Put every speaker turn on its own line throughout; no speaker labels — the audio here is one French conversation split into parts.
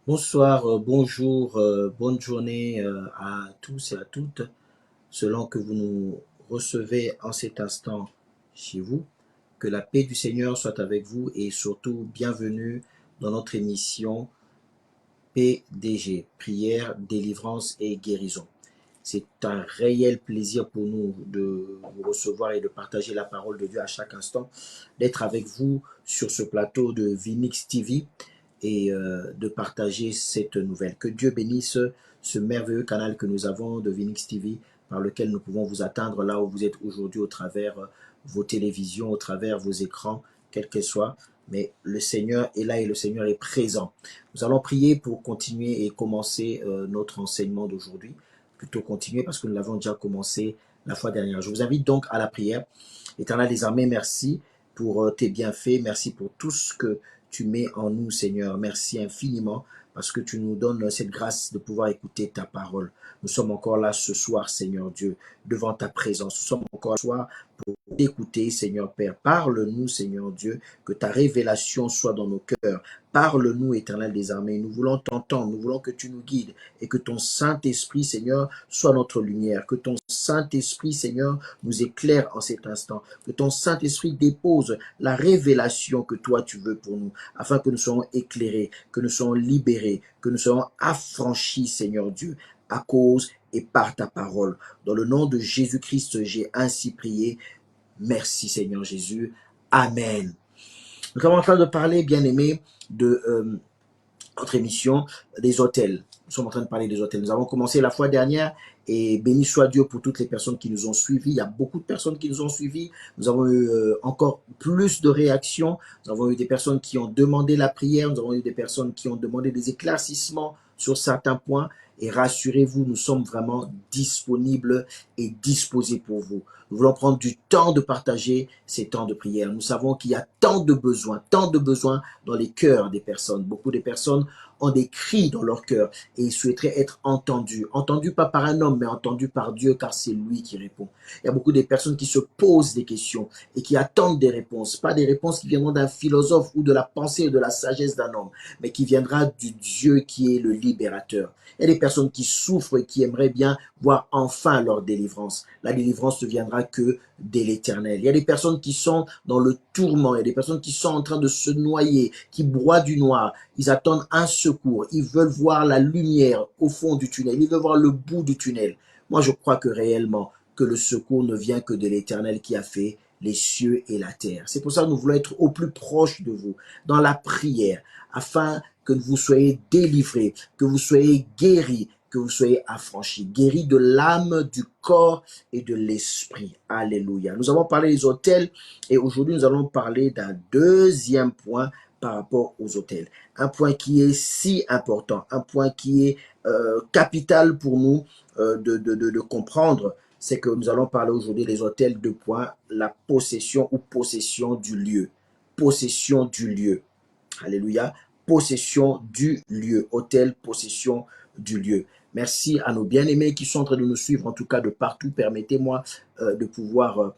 Bonsoir, bonjour, bonne journée à tous et à toutes, selon que vous nous recevez en cet instant chez vous. Que la paix du Seigneur soit avec vous et surtout bienvenue dans notre émission PDG, prière, délivrance et guérison. C'est un réel plaisir pour nous de vous recevoir et de partager la parole de Dieu à chaque instant, d'être avec vous sur ce plateau de Vinix TV et de partager cette nouvelle. Que Dieu bénisse ce merveilleux canal que nous avons de Vinix TV, par lequel nous pouvons vous atteindre là où vous êtes aujourd'hui, au travers vos télévisions, au travers vos écrans, quel que soit. Mais le Seigneur est là et le Seigneur est présent. Nous allons prier pour continuer et commencer notre enseignement d'aujourd'hui. Plutôt continuer parce que nous l'avons déjà commencé la fois dernière. Je vous invite donc à la prière. Éternel des armées, merci pour tes bienfaits. Merci pour tout ce que tu mets en nous, Seigneur. Merci infiniment parce que tu nous donnes cette grâce de pouvoir écouter ta parole. Nous sommes encore là ce soir, Seigneur Dieu, devant ta présence. Nous sommes encore là ce soir pour t'écouter, Seigneur Père. Parle-nous, Seigneur Dieu, que ta révélation soit dans nos cœurs. Parle-nous, Éternel des armées. Nous voulons t'entendre, nous voulons que tu nous guides et que ton Saint-Esprit, Seigneur, soit notre lumière. Que ton Saint-Esprit, Seigneur, nous éclaire en cet instant. Que ton Saint-Esprit dépose la révélation que toi tu veux pour nous, afin que nous soyons éclairés, que nous soyons libérés, que nous soyons affranchis, Seigneur Dieu, à cause et par ta parole. Dans le nom de Jésus-Christ, j'ai ainsi prié. Merci, Seigneur Jésus. Amen. Nous sommes en train de parler, bien-aimés, de notre émission des hôtels. Nous sommes en train de parler des hôtels. Nous avons commencé la fois dernière et béni soit Dieu pour toutes les personnes qui nous ont suivis. Il y a beaucoup de personnes qui nous ont suivis. Nous avons eu encore plus de réactions. Nous avons eu des personnes qui ont demandé la prière. Nous avons eu des personnes qui ont demandé des éclaircissements sur certains points. Et rassurez-vous, nous sommes vraiment disponibles et disposés pour vous. Nous voulons prendre du temps de partager ces temps de prière. Nous savons qu'il y a tant de besoins dans les cœurs des personnes. Beaucoup de personnes ont des cris dans leur cœur et ils souhaiteraient être entendus. Entendus pas par un homme, mais entendus par Dieu, car c'est lui qui répond. Il y a beaucoup de personnes qui se posent des questions et qui attendent des réponses. Pas des réponses qui viendront d'un philosophe ou de la pensée et de la sagesse d'un homme, mais qui viendra du Dieu qui est le libérateur. Il y a des personnes qui souffrent et qui aimeraient bien voir enfin leur délivrance. La délivrance ne viendra que de l'Éternel. Il y a des personnes qui sont dans le tourment, il y a des personnes qui sont en train de se noyer, qui broient du noir. Ils attendent un secours, ils veulent voir la lumière au fond du tunnel, ils veulent voir le bout du tunnel. Moi, je crois que réellement, que le secours ne vient que de l'Éternel qui a fait les cieux et la terre. C'est pour ça que nous voulons être au plus proche de vous, dans la prière, afin que vous soyez délivrés, que vous soyez guéris, que vous soyez affranchis, guéris de l'âme, du corps et de l'esprit. Alléluia. Nous avons parlé des hôtels et aujourd'hui nous allons parler d'un deuxième point par rapport aux hôtels. Un point qui est si important, un point qui est capital pour nous de comprendre c'est que nous allons parler aujourd'hui des hôtels de points, la possession ou possession du lieu. Possession du lieu. Alléluia. Possession du lieu. Hôtel, possession du lieu. Merci à nos bien-aimés qui sont en train de nous suivre, en tout cas de partout. Permettez-moi de pouvoir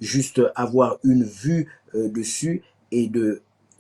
juste avoir une vue dessus et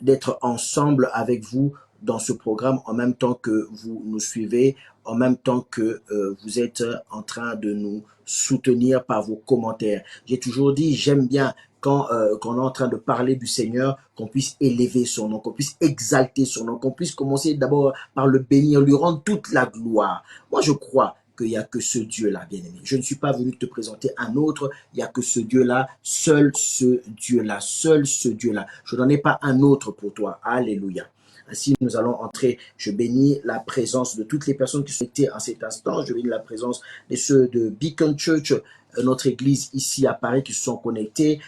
d'être ensemble avec vous dans ce programme en même temps que vous nous suivez, en même temps que vous êtes en train de nous soutenir par vos commentaires. J'ai toujours dit, j'aime bien quand on est en train de parler du Seigneur, qu'on puisse élever son nom, qu'on puisse exalter son nom, qu'on puisse commencer d'abord par le bénir, lui rendre toute la gloire. Moi, je crois qu'il n'y a que ce Dieu-là, bien-aimé. Je ne suis pas venu te présenter un autre, il n'y a que ce Dieu-là, seul ce Dieu-là, seul ce Dieu-là. Je n'en ai pas un autre pour toi. Alléluia. Ainsi, nous allons entrer. Je bénis la présence de toutes les personnes qui sont été en cet instant. Je bénis la présence de ceux de Beacon Church, notre église ici à Paris qui se sont connectés.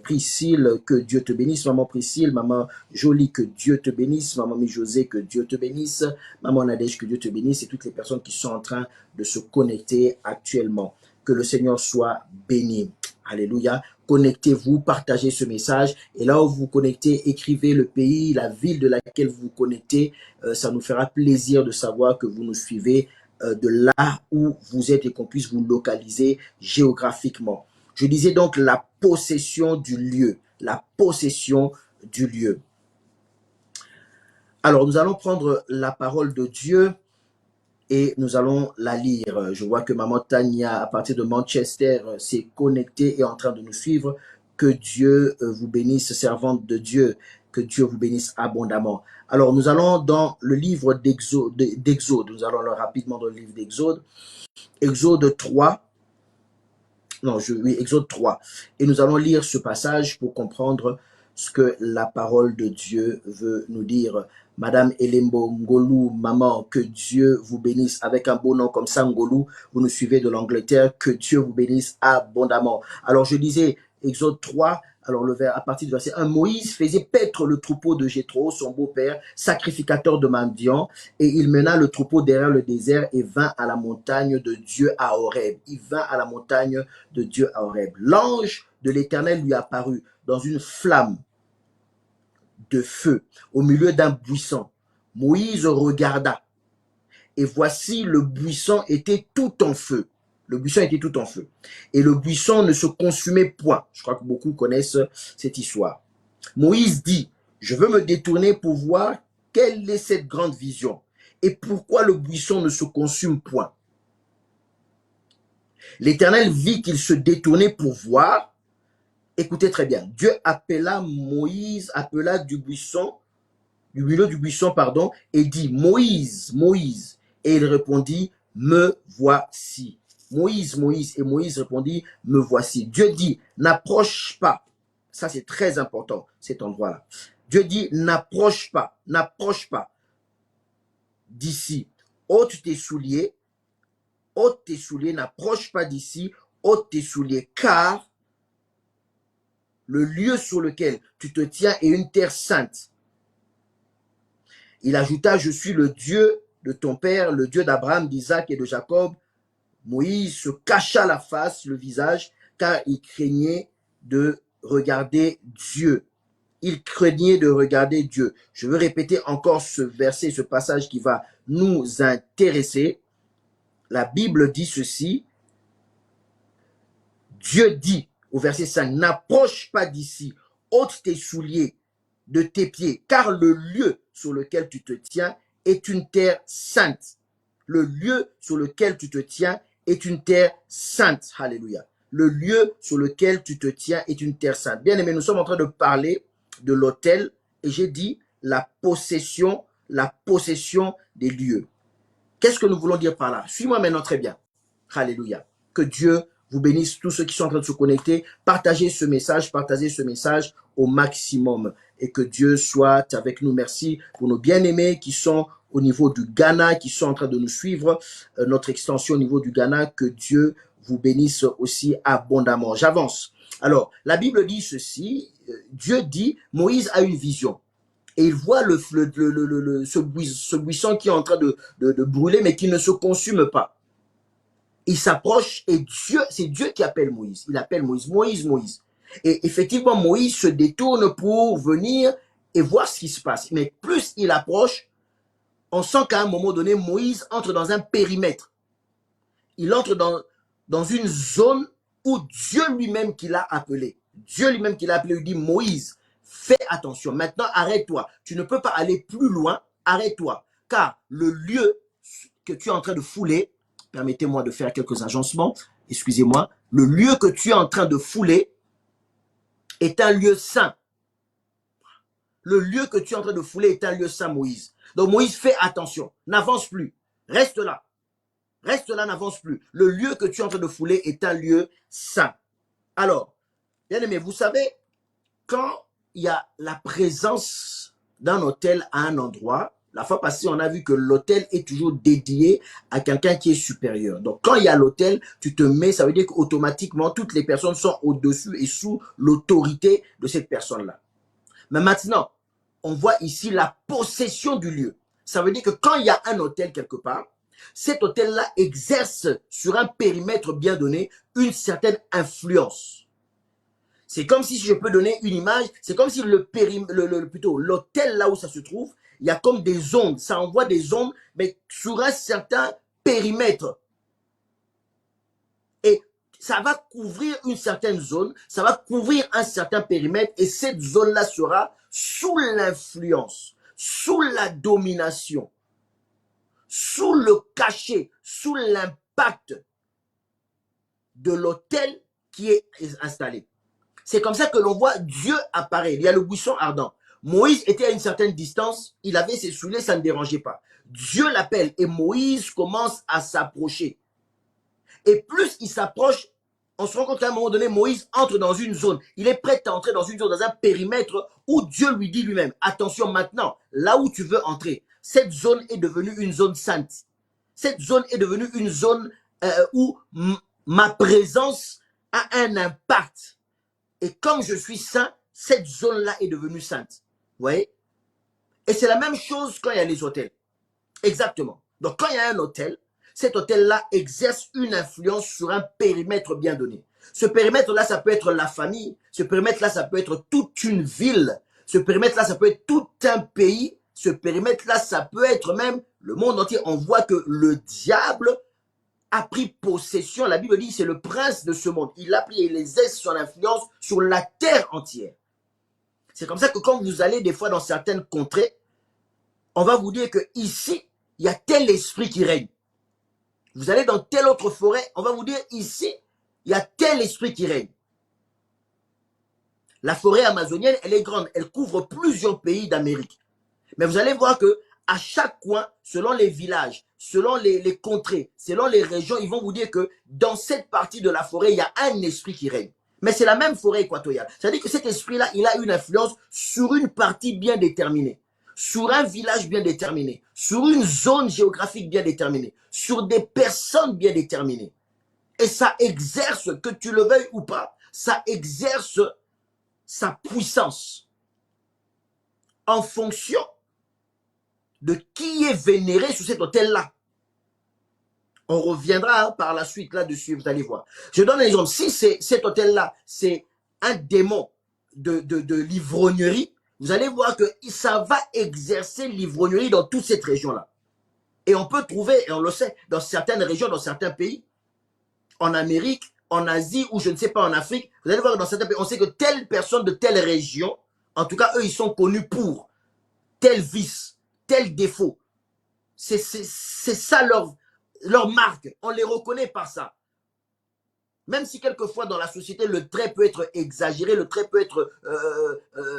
Priscille, que Dieu te bénisse. Maman Priscille, maman Jolie, que Dieu te bénisse. Maman Mi-José, que Dieu te bénisse. Maman Nadège, que Dieu te bénisse. Et toutes les personnes qui sont en train de se connecter actuellement. Que le Seigneur soit béni. Alléluia. Connectez-vous, partagez ce message. Et là où vous vous connectez, écrivez le pays, la ville de laquelle vous vous connectez. Ça nous fera plaisir de savoir que vous nous suivez de là où vous êtes et qu'on puisse vous localiser géographiquement. Je disais donc la possession du lieu. La possession du lieu. Alors, nous allons prendre la parole de Dieu et nous allons la lire. Je vois que Maman Tania, à partir de Manchester, s'est connectée et est en train de nous suivre. Que Dieu vous bénisse, servante de Dieu. Que Dieu vous bénisse abondamment. Alors, nous allons dans le livre d'Exode. Nous allons rapidement dans le livre d'Exode. Exode 3. Non, oui, Exode 3. Et nous allons lire ce passage pour comprendre ce que la parole de Dieu veut nous dire. Madame Elembo Ngolou, maman, que Dieu vous bénisse avec un beau nom comme ça, Ngolou. Vous nous suivez de l'Angleterre, que Dieu vous bénisse abondamment. Alors, je disais, Exode 3, alors à partir du verset 1, Moïse faisait paître le troupeau de Jéthro, son beau-père, sacrificateur de Madian, et il mena le troupeau derrière le désert et vint à la montagne de Dieu à Horeb. Il vint à la montagne de Dieu à Horeb. L'ange de l'Éternel lui apparut dans une flamme de feu au milieu d'un buisson. Moïse regarda et voici le buisson était tout en feu. Le buisson était tout en feu. Et le buisson ne se consumait point. Je crois que beaucoup connaissent cette histoire. Moïse dit, je veux me détourner pour voir quelle est cette grande vision et pourquoi le buisson ne se consume point. L'Éternel vit qu'il se détournait pour voir. Écoutez très bien. Dieu appela Moïse, appela du milieu du buisson, pardon, et dit, Moïse, Moïse. Et il répondit, me voici. Moïse, Moïse. Et Moïse répondit, me voici. Dieu dit, n'approche pas. Ça, c'est très important, cet endroit-là. Dieu dit, n'approche pas d'ici. Ôte tes souliers, n'approche pas d'ici, ôte tes souliers, car le lieu sur lequel tu te tiens est une terre sainte. Il ajouta, je suis le Dieu de ton père, le Dieu d'Abraham, d'Isaac et de Jacob. Moïse se cacha la face, le visage, car il craignait de regarder Dieu. Il craignait de regarder Dieu. Je veux répéter encore ce verset, ce passage qui va nous intéresser. La Bible dit ceci. Dieu dit au verset 5, n'approche pas d'ici, ôte tes souliers de tes pieds, car le lieu sur lequel tu te tiens est une terre sainte. Le lieu sur lequel tu te tiens est une terre sainte. Alléluia. Le lieu sur lequel tu te tiens est une terre sainte. Bien aimé, nous sommes en train de parler de l'autel et j'ai dit la possession des lieux. Qu'est-ce que nous voulons dire par là? Suis-moi maintenant très bien. Alléluia. Que Dieu vous bénisse, tous ceux qui sont en train de se connecter. Partagez ce message au maximum. Et que Dieu soit avec nous. Merci pour nos bien-aimés qui sont au niveau du Ghana, qui sont en train de nous suivre. Notre extension au niveau du Ghana, que Dieu vous bénisse aussi abondamment. J'avance. Alors, la Bible dit ceci. Dieu dit, Moïse a une vision. Et il voit ce buisson qui est en train de brûler, mais qui ne se consume pas. il s'approche et Dieu, c'est Dieu qui appelle Moïse. Il appelle Moïse, Moïse, Moïse. Et effectivement, Moïse se détourne pour venir et voir ce qui se passe. Mais plus il approche, on sent qu'à un moment donné, Moïse entre dans un périmètre. Il entre dans une zone où Dieu lui-même qui l'a appelé. Dieu lui-même qui l'a appelé lui dit, Moïse, fais attention. Maintenant, arrête-toi. Tu ne peux pas aller plus loin. Arrête-toi. Car le lieu que tu es en train de fouler, permettez-moi de faire quelques agencements, excusez-moi, le lieu que tu es en train de fouler est un lieu saint. Le lieu que tu es en train de fouler est un lieu saint, Moïse. Donc Moïse, fais attention, n'avance plus, reste là. Reste là, n'avance plus. Le lieu que tu es en train de fouler est un lieu saint. Alors, bien aimé, vous savez, quand il y a la présence d'un hôtel à un endroit, la fois passée, on a vu que l'hôtel est toujours dédié à quelqu'un qui est supérieur. Donc, quand il y a l'hôtel, tu te mets, ça veut dire qu'automatiquement, toutes les personnes sont au-dessus et sous l'autorité de cette personne-là. Mais maintenant, on voit ici la possession du lieu. Ça veut dire que quand il y a un hôtel quelque part, cet hôtel-là exerce sur un périmètre bien donné une certaine influence. C'est comme si je peux donner une image, c'est comme si l'hôtel là où ça se trouve, il y a comme des ondes, ça envoie des ondes, mais sur un certain périmètre. Et ça va couvrir une certaine zone, ça va couvrir un certain périmètre, et cette zone-là sera sous l'influence, sous la domination, sous le cachet, sous l'impact de l'autel qui est installé. C'est comme ça que l'on voit Dieu apparaître. Il y a le buisson ardent. Moïse était à une certaine distance, il avait ses souliers, ça ne dérangeait pas. Dieu l'appelle et Moïse commence à s'approcher. Et plus il s'approche, on se rend compte qu'à un moment donné, Moïse entre dans une zone. Il est prêt à entrer dans une zone, dans un périmètre où Dieu lui dit lui-même, attention maintenant, là où tu veux entrer, cette zone est devenue une zone sainte. Cette zone est devenue une zone où ma présence a un impact. Et comme je suis saint, cette zone-là est devenue sainte. Vous voyez? Et c'est la même chose quand il y a les hôtels. Exactement. Donc quand il y a un hôtel, cet hôtel-là exerce une influence sur un périmètre bien donné. Ce périmètre-là, ça peut être la famille. Ce périmètre-là, ça peut être toute une ville. Ce périmètre-là, ça peut être tout un pays. Ce périmètre-là, ça peut être même le monde entier. On voit que le diable a pris possession. La Bible dit c'est le prince de ce monde. Il a pris et les exerce son influence sur la terre entière. C'est comme ça que quand vous allez des fois dans certaines contrées, on va vous dire que ici, il y a tel esprit qui règne. Vous allez dans telle autre forêt, on va vous dire ici, il y a tel esprit qui règne. La forêt amazonienne, elle est grande, elle couvre plusieurs pays d'Amérique. Mais vous allez voir que à chaque coin, selon les villages, selon les contrées, selon les régions, ils vont vous dire que dans cette partie de la forêt, il y a un esprit qui règne. Mais c'est la même forêt équatoriale. C'est-à-dire que cet esprit-là, il a une influence sur une partie bien déterminée, sur un village bien déterminé, sur une zone géographique bien déterminée, sur des personnes bien déterminées. Et ça exerce, que tu le veuilles ou pas, ça exerce sa puissance en fonction de qui est vénéré sur cet hôtel-là. On reviendra par la suite là-dessus, vous allez voir. Je donne un exemple. Si cet hôtel-là, c'est un démon de l'ivrognerie, vous allez voir que ça va exercer l'ivrognerie dans toute cette région-là. Et on peut trouver, et on le sait, dans certaines régions, dans certains pays, en Amérique, en Asie, ou je ne sais pas, en Afrique, vous allez voir que dans certains pays, on sait que telle personne de telle région, en tout cas, eux, ils sont connus pour tel vice, tel défaut. C'est ça leur marque. On les reconnaît par ça. Même si quelquefois dans la société, le trait peut être exagéré, le trait peut être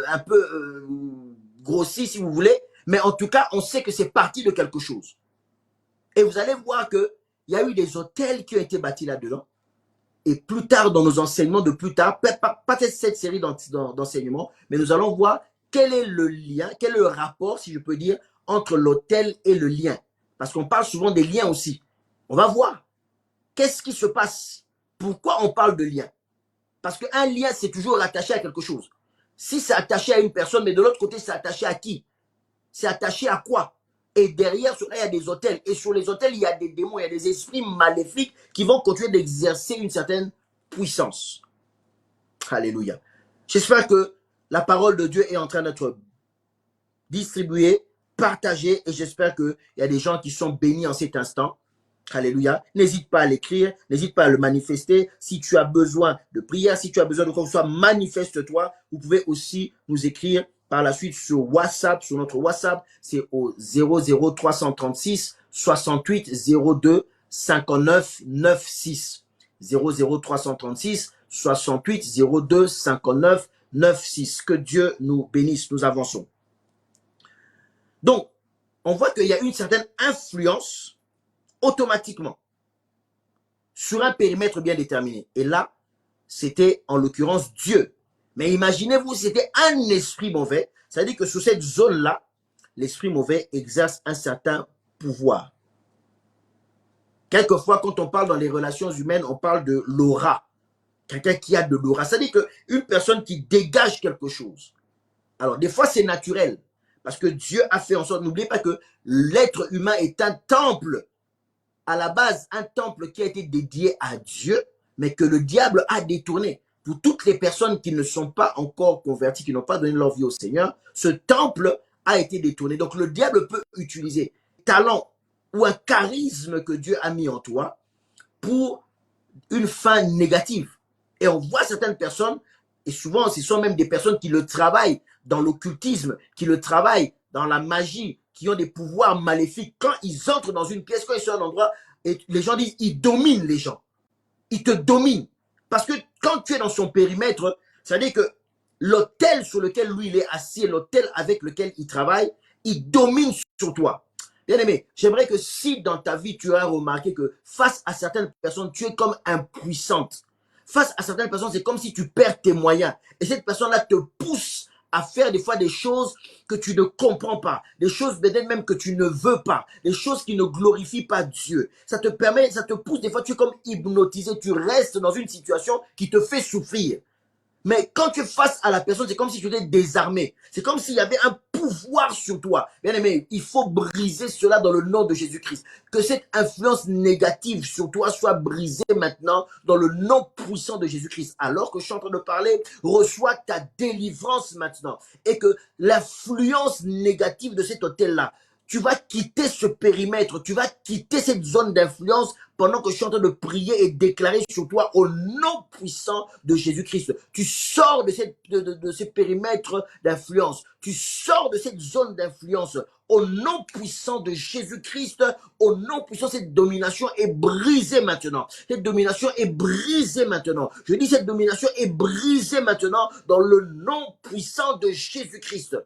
un peu grossi, si vous voulez, mais en tout cas, on sait que c'est parti de quelque chose. Et vous allez voir qu'il y a eu des hôtels qui ont été bâtis là-dedans. Et plus tard, dans nos enseignements de plus tard, pas cette série d'enseignements, mais nous allons voir quel est le lien, quel est le rapport, si je peux dire, entre l'hôtel et le lien. Parce qu'on parle souvent des liens aussi. On va voir. Qu'est-ce qui se passe? Pourquoi on parle de lien? Parce qu'un lien, c'est toujours attaché à quelque chose. Si c'est attaché à une personne, mais de l'autre côté, c'est attaché à qui? C'est attaché à quoi? Et derrière cela, il y a des autels. Et sur les autels, il y a des démons, il y a des esprits maléfiques qui vont continuer d'exercer une certaine puissance. Alléluia. J'espère que la parole de Dieu est en train d'être distribuée, partagée, et j'espère qu'il y a des gens qui sont bénis en cet instant. Alléluia. N'hésite pas à l'écrire, n'hésite pas à le manifester. Si tu as besoin de prière, si tu as besoin de quoi que ce soit, manifeste-toi. Vous pouvez aussi nous écrire par la suite sur WhatsApp, sur notre WhatsApp. C'est au 00336 68 02 59 96. 00336 68 02 59 96. Que Dieu nous bénisse, nous avançons. Donc, on voit qu'il y a une certaine influence automatiquement sur un périmètre bien déterminé. Et là, c'était en l'occurrence Dieu. Mais imaginez-vous, c'était un esprit mauvais. Ça veut dire que sur cette zone-là, l'esprit mauvais exerce un certain pouvoir. Quelquefois, quand on parle dans les relations humaines, on parle de l'aura. Quelqu'un qui a de l'aura. Ça veut dire qu'une personne qui dégage quelque chose. Alors, des fois, c'est naturel. Parce que Dieu a fait en sorte, n'oubliez pas que l'être humain est un temple. À la base, un temple qui a été dédié à Dieu, mais que le diable a détourné. Pour toutes les personnes qui ne sont pas encore converties, qui n'ont pas donné leur vie au Seigneur, ce temple a été détourné. Donc le diable peut utiliser talent ou un charisme que Dieu a mis en toi pour une fin négative. Et on voit certaines personnes, et souvent ce sont même des personnes qui le travaillent dans l'occultisme, qui le travaillent dans la magie, qui ont des pouvoirs maléfiques. Quand ils entrent dans une pièce, quand ils sont à un endroit, et les gens disent, ils dominent les gens. Ils te dominent. Parce que quand tu es dans son périmètre, ça veut dire que l'autel sur lequel lui il est assis, l'autel avec lequel il travaille, il domine sur toi. Bien aimé, j'aimerais que si dans ta vie tu as remarqué que face à certaines personnes, tu es comme impuissante. Face à certaines personnes, c'est comme si tu perds tes moyens. Et cette personne-là te pousse à faire des fois des choses que tu ne comprends pas, des choses peut-être même que tu ne veux pas, des choses qui ne glorifient pas Dieu. Ça te permet, ça te pousse, des fois tu es comme hypnotisé, tu restes dans une situation qui te fait souffrir. Mais quand tu es face à la personne, c'est comme si tu étais désarmé. C'est comme s'il y avait un pouvoir sur toi. Bien aimé, il faut briser cela dans le nom de Jésus-Christ. Que cette influence négative sur toi soit brisée maintenant dans le nom puissant de Jésus-Christ. Alors que je suis en train de parler, reçois ta délivrance maintenant. Et que l'influence négative de cet hôtel-là, tu vas quitter ce périmètre, tu vas quitter cette zone d'influence pendant que je suis en train de prier et déclarer sur toi au nom puissant de Jésus-Christ. Tu sors de ce périmètre d'influence, tu sors de cette zone d'influence au nom puissant de Jésus-Christ, au nom puissant, cette domination est brisée maintenant. Cette domination est brisée maintenant. Je dis cette domination est brisée maintenant dans le nom puissant de Jésus-Christ.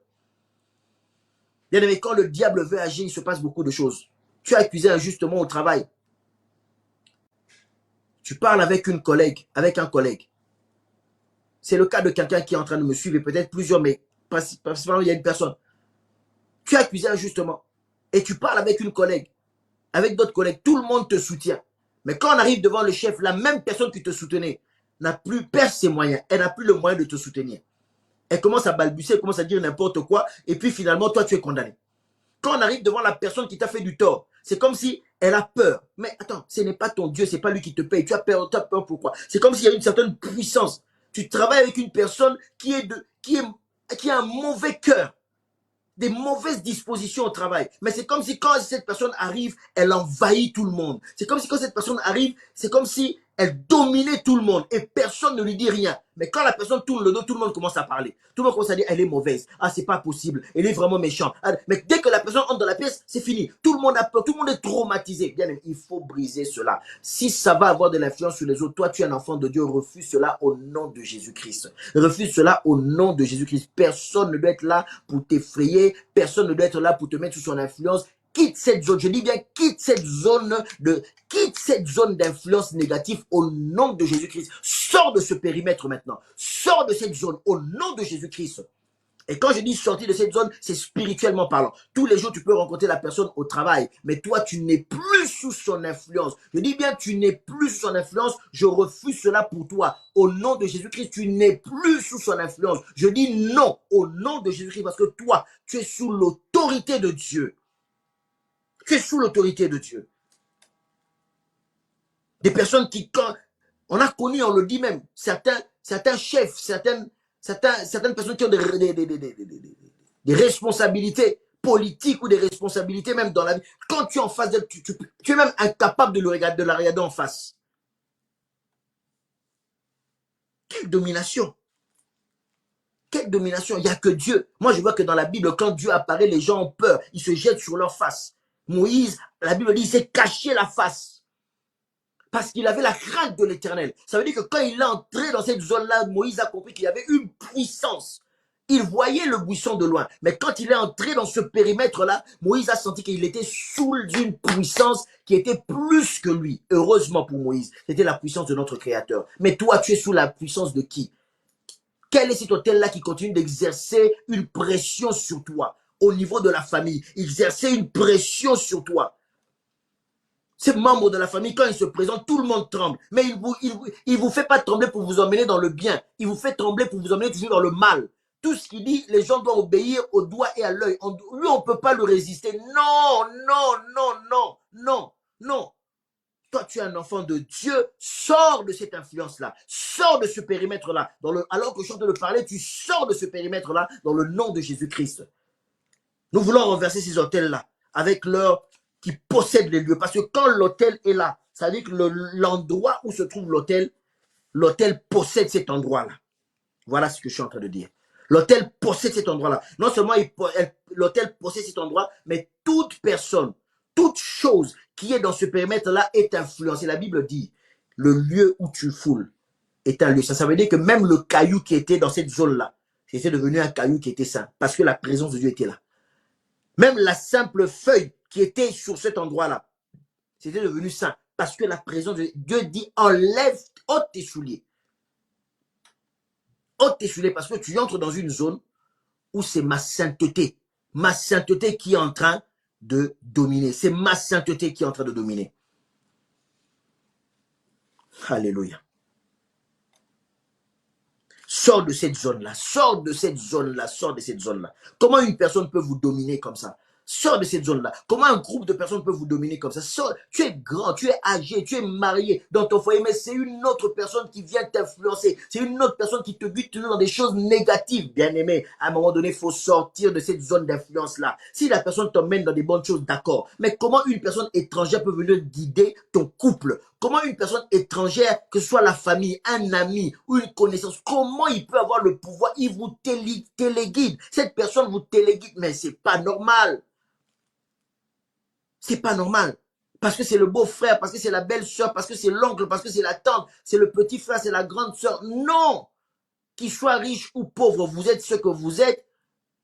Bien aimé, quand le diable veut agir, il se passe beaucoup de choses. Tu as accusé injustement au travail. Tu parles avec une collègue, avec un collègue. C'est le cas de quelqu'un qui est en train de me suivre, et peut-être plusieurs, mais principalement, il y a une personne. Tu as accusé injustement. Et tu parles avec une collègue, avec d'autres collègues. Tout le monde te soutient. Mais quand on arrive devant le chef, la même personne qui te soutenait perd ses moyens. Elle n'a plus le moyen de te soutenir. Elle commence à balbutier, elle commence à dire n'importe quoi, et puis finalement, toi, tu es condamné. Quand on arrive devant la personne qui t'a fait du tort, c'est comme si elle a peur. Mais attends, ce n'est pas ton Dieu, ce n'est pas lui qui te paye. Tu as peur pourquoi? C'est comme s'il y a une certaine puissance. Tu travailles avec une personne qui a un mauvais cœur, des mauvaises dispositions au travail. Mais c'est comme si quand cette personne arrive, elle envahit tout le monde. C'est comme si quand cette personne arrive, c'est comme si elle dominait tout le monde et personne ne lui dit rien. Mais quand la personne tourne le dos, tout le monde commence à parler. Tout le monde commence à dire, elle est mauvaise. Ah, c'est pas possible. Elle est vraiment méchante. Ah, mais dès que la personne entre dans la pièce, c'est fini. Tout le monde a peur. Tout le monde est traumatisé. Bien, il faut briser cela. Si ça va avoir de l'influence sur les autres, toi, tu es un enfant de Dieu. Refuse cela au nom de Jésus-Christ. Refuse cela au nom de Jésus-Christ. Personne ne doit être là pour t'effrayer. Personne ne doit être là pour te mettre sous son influence. Quitte cette zone, je dis bien quitte cette zone d'influence négative au nom de Jésus-Christ. Sors de ce périmètre maintenant. Sors de cette zone au nom de Jésus-Christ. Et quand je dis sortir de cette zone, c'est spirituellement parlant. Tous les jours, tu peux rencontrer la personne au travail, mais toi, tu n'es plus sous son influence. Je dis bien, tu n'es plus sous son influence. Je refuse cela pour toi. Au nom de Jésus-Christ, tu n'es plus sous son influence. Je dis non au nom de Jésus-Christ parce que toi, tu es sous l'autorité de Dieu. Tu es sous l'autorité de Dieu. Des personnes qui, quand on a connu, on le dit même, certains chefs, certaines personnes qui ont des responsabilités politiques ou des responsabilités même dans la vie. Quand tu es en face d'elle, tu es même incapable de la regarder en face. Quelle domination! Quelle domination! Il n'y a que Dieu. Moi, je vois que dans la Bible, quand Dieu apparaît, les gens ont peur. Ils se jettent sur leur face. Moïse, la Bible dit, il s'est caché la face. Parce qu'il avait la crainte de l'Éternel. Ça veut dire que quand il est entré dans cette zone-là, Moïse a compris qu'il y avait une puissance. Il voyait le buisson de loin. Mais quand il est entré dans ce périmètre-là, Moïse a senti qu'il était sous une puissance qui était plus que lui. Heureusement pour Moïse, c'était la puissance de notre Créateur. Mais toi, tu es sous la puissance de qui? Quel est cet hôtel-là qui continue d'exercer une pression sur toi au niveau de la famille? Exercer une pression sur toi. Ces membres de la famille, quand ils se présentent, tout le monde tremble. Mais il vous fait pas trembler pour vous emmener dans le bien. Il vous fait trembler pour vous emmener toujours dans le mal. Tout ce qu'il dit, les gens doivent obéir au doigt et à l'œil. Lui, on ne peut pas le résister. Non, non, non, non, non, non. Toi, tu es un enfant de Dieu, sors de cette influence-là, sors de ce périmètre-là. Alors que je suis en train de parler, tu sors de ce périmètre-là dans le nom de Jésus-Christ. Nous voulons renverser ces hôtels-là avec leur qui possèdent les lieux. Parce que quand l'hôtel est là, ça veut dire que l'endroit où se trouve l'hôtel possède cet endroit-là. Voilà ce que je suis en train de dire. L'hôtel possède cet endroit-là. Non seulement l'hôtel possède cet endroit, mais toute personne, toute chose qui est dans ce périmètre-là est influencée. La Bible dit, le lieu où tu foules est un lieu. Ça veut dire que même le caillou qui était dans cette zone-là, c'était devenu un caillou qui était saint, parce que la présence de Dieu était là. Même la simple feuille qui était sur cet endroit-là, c'était devenu saint, parce que la présence de Dieu dit, enlève, ôte tes souliers. Ôte tes souliers, parce que tu entres dans une zone où c'est ma sainteté qui est en train de dominer. C'est ma sainteté qui est en train de dominer. Alléluia. Sors de cette zone-là, sors de cette zone-là, sors de cette zone-là. Comment une personne peut vous dominer comme ça? Sors de cette zone-là. Comment un groupe de personnes peut vous dominer comme ça? Sors. Tu es grand, tu es âgé, tu es marié dans ton foyer, mais c'est une autre personne qui vient t'influencer. C'est une autre personne qui te guide toujours dans des choses négatives. Bien aimé, à un moment donné, il faut sortir de cette zone d'influence-là. Si la personne t'emmène dans des bonnes choses, d'accord. Mais comment une personne étrangère peut venir guider ton couple? Comment une personne étrangère, que ce soit la famille, un ami ou une connaissance, comment il peut avoir le pouvoir? Il vous téléguide. Cette personne vous téléguide, mais c'est pas normal. C'est pas normal. Parce que c'est le beau-frère, parce que c'est la belle-sœur, parce que c'est l'oncle, parce que c'est la tante, c'est le petit frère, c'est la grande sœur. Non! Qu'il soit riche ou pauvre, vous êtes ce que vous êtes.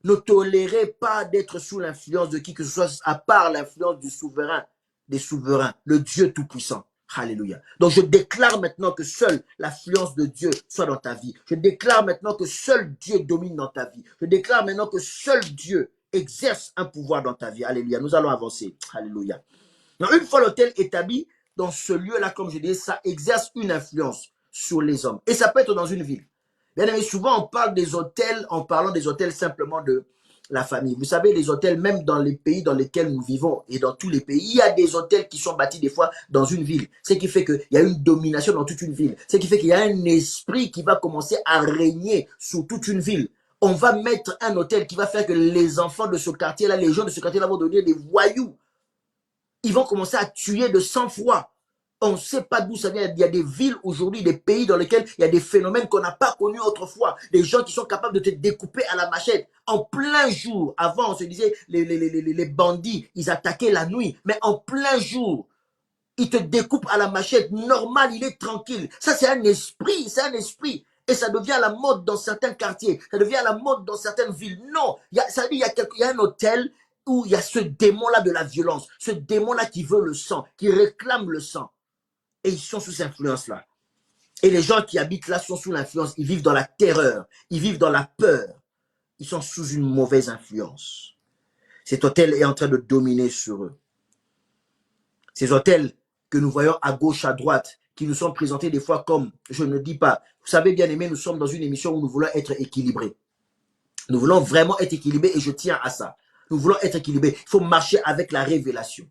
Ne tolérez pas d'être sous l'influence de qui que ce soit, à part l'influence du souverain, des souverains, le Dieu Tout-Puissant. Alléluia. Donc je déclare maintenant que seule l'influence de Dieu soit dans ta vie. Je déclare maintenant que seul Dieu domine dans ta vie. Je déclare maintenant que seul Dieu exerce un pouvoir dans ta vie. Alléluia. Nous allons avancer. Alléluia. Donc, une fois l'hôtel établi, dans ce lieu-là, comme je disais, ça exerce une influence sur les hommes. Et ça peut être dans une ville. Bien aimé, souvent on parle des hôtels en parlant des hôtels simplement de la famille. Vous savez, les hôtels, même dans les pays dans lesquels nous vivons et dans tous les pays, il y a des hôtels qui sont bâtis des fois dans une ville. Ce qui fait qu'il y a une domination dans toute une ville. Ce qui fait qu'il y a un esprit qui va commencer à régner sur toute une ville. On va mettre un hôtel qui va faire que les enfants de ce quartier-là, les gens de ce quartier-là vont devenir des voyous. Ils vont commencer à tuer de sang-froid. On ne sait pas d'où ça vient. Il y a des villes aujourd'hui, des pays dans lesquels il y a des phénomènes qu'on n'a pas connus autrefois. Des gens qui sont capables de te découper à la machette. En plein jour, avant on se disait, les bandits, ils attaquaient la nuit. Mais en plein jour, ils te découpent à la machette. Normal, il est tranquille. Ça, c'est un esprit, c'est un esprit. Et ça devient à la mode dans certains quartiers. Ça devient à la mode dans certaines villes. Non, ça veut dire il y a un hôtel où il y a ce démon-là de la violence. Ce démon-là qui veut le sang, qui réclame le sang. Et ils sont sous cette influence-là. Et les gens qui habitent là sont sous l'influence. Ils vivent dans la terreur. Ils vivent dans la peur. Ils sont sous une mauvaise influence. Cet hôtel est en train de dominer sur eux. Ces hôtels que nous voyons à gauche, à droite, qui nous sont présentés des fois comme, je ne dis pas, vous savez bien aimé, nous sommes dans une émission où nous voulons être équilibrés. Nous voulons vraiment être équilibrés et je tiens à ça. Nous voulons être équilibrés. Il faut marcher avec la révélation.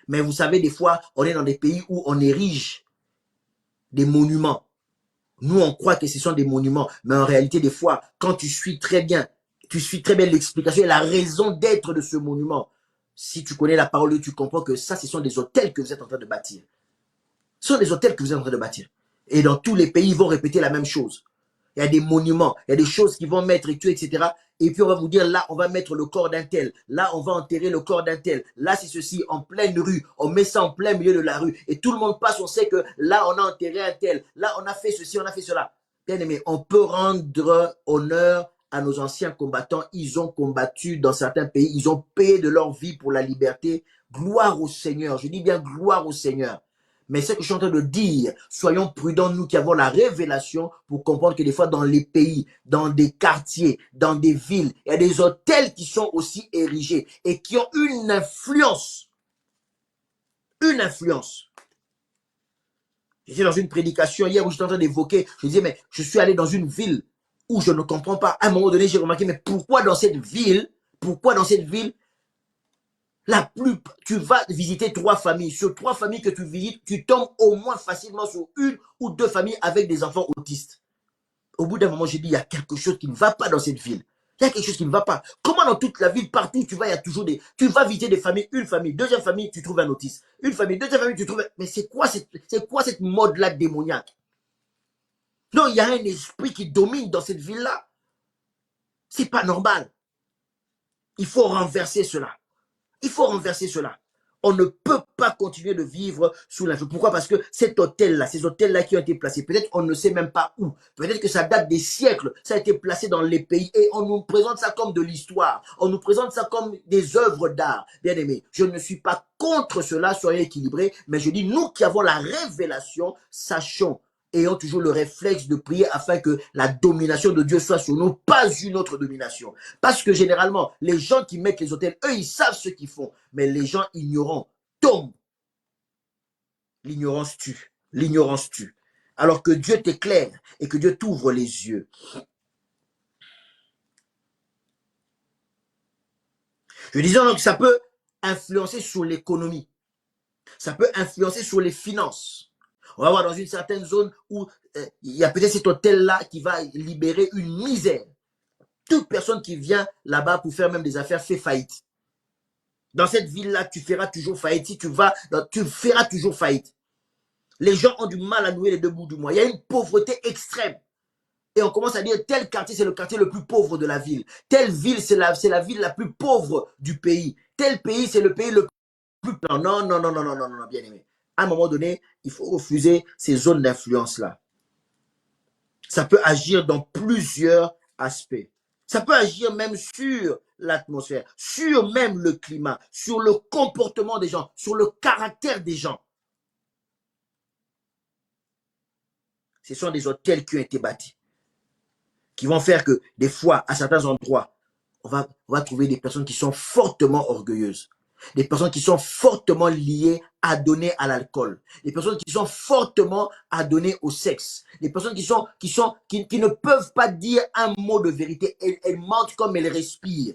Mais vous savez, des fois, on est dans des pays où on érige des monuments. Nous, on croit que ce sont des monuments. Mais en réalité, des fois, quand tu suis très bien l'explication et la raison d'être de ce monument, si tu connais la parole de Dieu, tu comprends que ça, ce sont des hôtels que vous êtes en train de bâtir. Ce sont des hôtels que vous êtes en train de bâtir. Et dans tous les pays, ils vont répéter la même chose. Il y a des monuments, il y a des choses qui vont mettre et tout, etc. Et puis on va vous dire, là, on va mettre le corps d'un tel. Là, on va enterrer le corps d'un tel. Là, c'est ceci, en pleine rue. On met ça en plein milieu de la rue. Et tout le monde passe, on sait que là, on a enterré un tel. Là, on a fait ceci, on a fait cela. Bien aimé, on peut rendre honneur à nos anciens combattants. Ils ont combattu dans certains pays. Ils ont payé de leur vie pour la liberté. Gloire au Seigneur. Je dis bien gloire au Seigneur. Mais ce que je suis en train de dire, soyons prudents, nous qui avons la révélation, pour comprendre que des fois dans les pays, dans des quartiers, dans des villes, il y a des hôtels qui sont aussi érigés et qui ont une influence. Une influence. J'étais dans une prédication hier où j'étais en train d'évoquer, je disais, mais je suis allé dans une ville où je ne comprends pas. À un moment donné, j'ai remarqué, mais pourquoi dans cette ville, tu vas visiter 3 familles. Sur 3 familles que tu visites, tu tombes au moins facilement sur 1 ou 2 familles avec des enfants autistes. Au bout d'un moment, j'ai dit, il y a quelque chose qui ne va pas dans cette ville. Il y a quelque chose qui ne va pas. Comment dans toute la ville, partout où tu vas, il y a toujours des... Tu vas visiter des familles, une famille, deuxième famille, tu trouves un autiste. Une famille, deuxième famille, tu trouves... Mais c'est quoi cette mode-là démoniaque? Non, il y a un esprit qui domine dans cette ville-là. C'est pas normal. Il faut renverser cela. Il faut renverser cela. On ne peut pas continuer de vivre sous l'influence. Pourquoi? Parce que cet hôtel-là, ces hôtels-là qui ont été placés, peut-être on ne sait même pas où. Peut-être que ça date des siècles. Ça a été placé dans les pays et on nous présente ça comme de l'histoire. On nous présente ça comme des œuvres d'art. Bien aimé, je ne suis pas contre cela, soyez équilibrés, mais je dis, nous qui avons la révélation, sachons, ayons toujours le réflexe de prier afin que la domination de Dieu soit sur nous, pas une autre domination. Parce que généralement, les gens qui mettent les hôtels, eux, ils savent ce qu'ils font. Mais les gens ignorants tombent. L'ignorance tue. L'ignorance tue. Alors que Dieu t'éclaire et que Dieu t'ouvre les yeux. Je disais donc que ça peut influencer sur l'économie. Ça peut influencer sur les finances. On va voir dans une certaine zone où il y a peut-être cet hôtel-là qui va libérer une misère. Toute personne qui vient là-bas pour faire même des affaires fait faillite. Dans cette ville-là, tu feras toujours faillite. Si tu vas, tu feras toujours faillite. Les gens ont du mal à nouer les 2 bouts du mois. Il y a une pauvreté extrême. Et on commence à dire tel quartier, c'est le quartier le plus pauvre de la ville. Telle ville, c'est la ville la plus pauvre du pays. Tel pays, c'est le pays le plus... Non, non, non, non, non, non, non, non, bien aimé. À un moment donné, il faut refuser ces zones d'influence-là. Ça peut agir dans plusieurs aspects. Ça peut agir même sur l'atmosphère, sur même le climat, sur le comportement des gens, sur le caractère des gens. Ce sont des hôtels qui ont été bâtis, qui vont faire que des fois, à certains endroits, on va trouver des personnes qui sont fortement orgueilleuses. Des personnes qui sont fortement liées à donner à l'alcool. Des personnes qui sont fortement à donner au sexe. Des personnes qui ne peuvent pas dire un mot de vérité. Elles mentent comme elles respirent.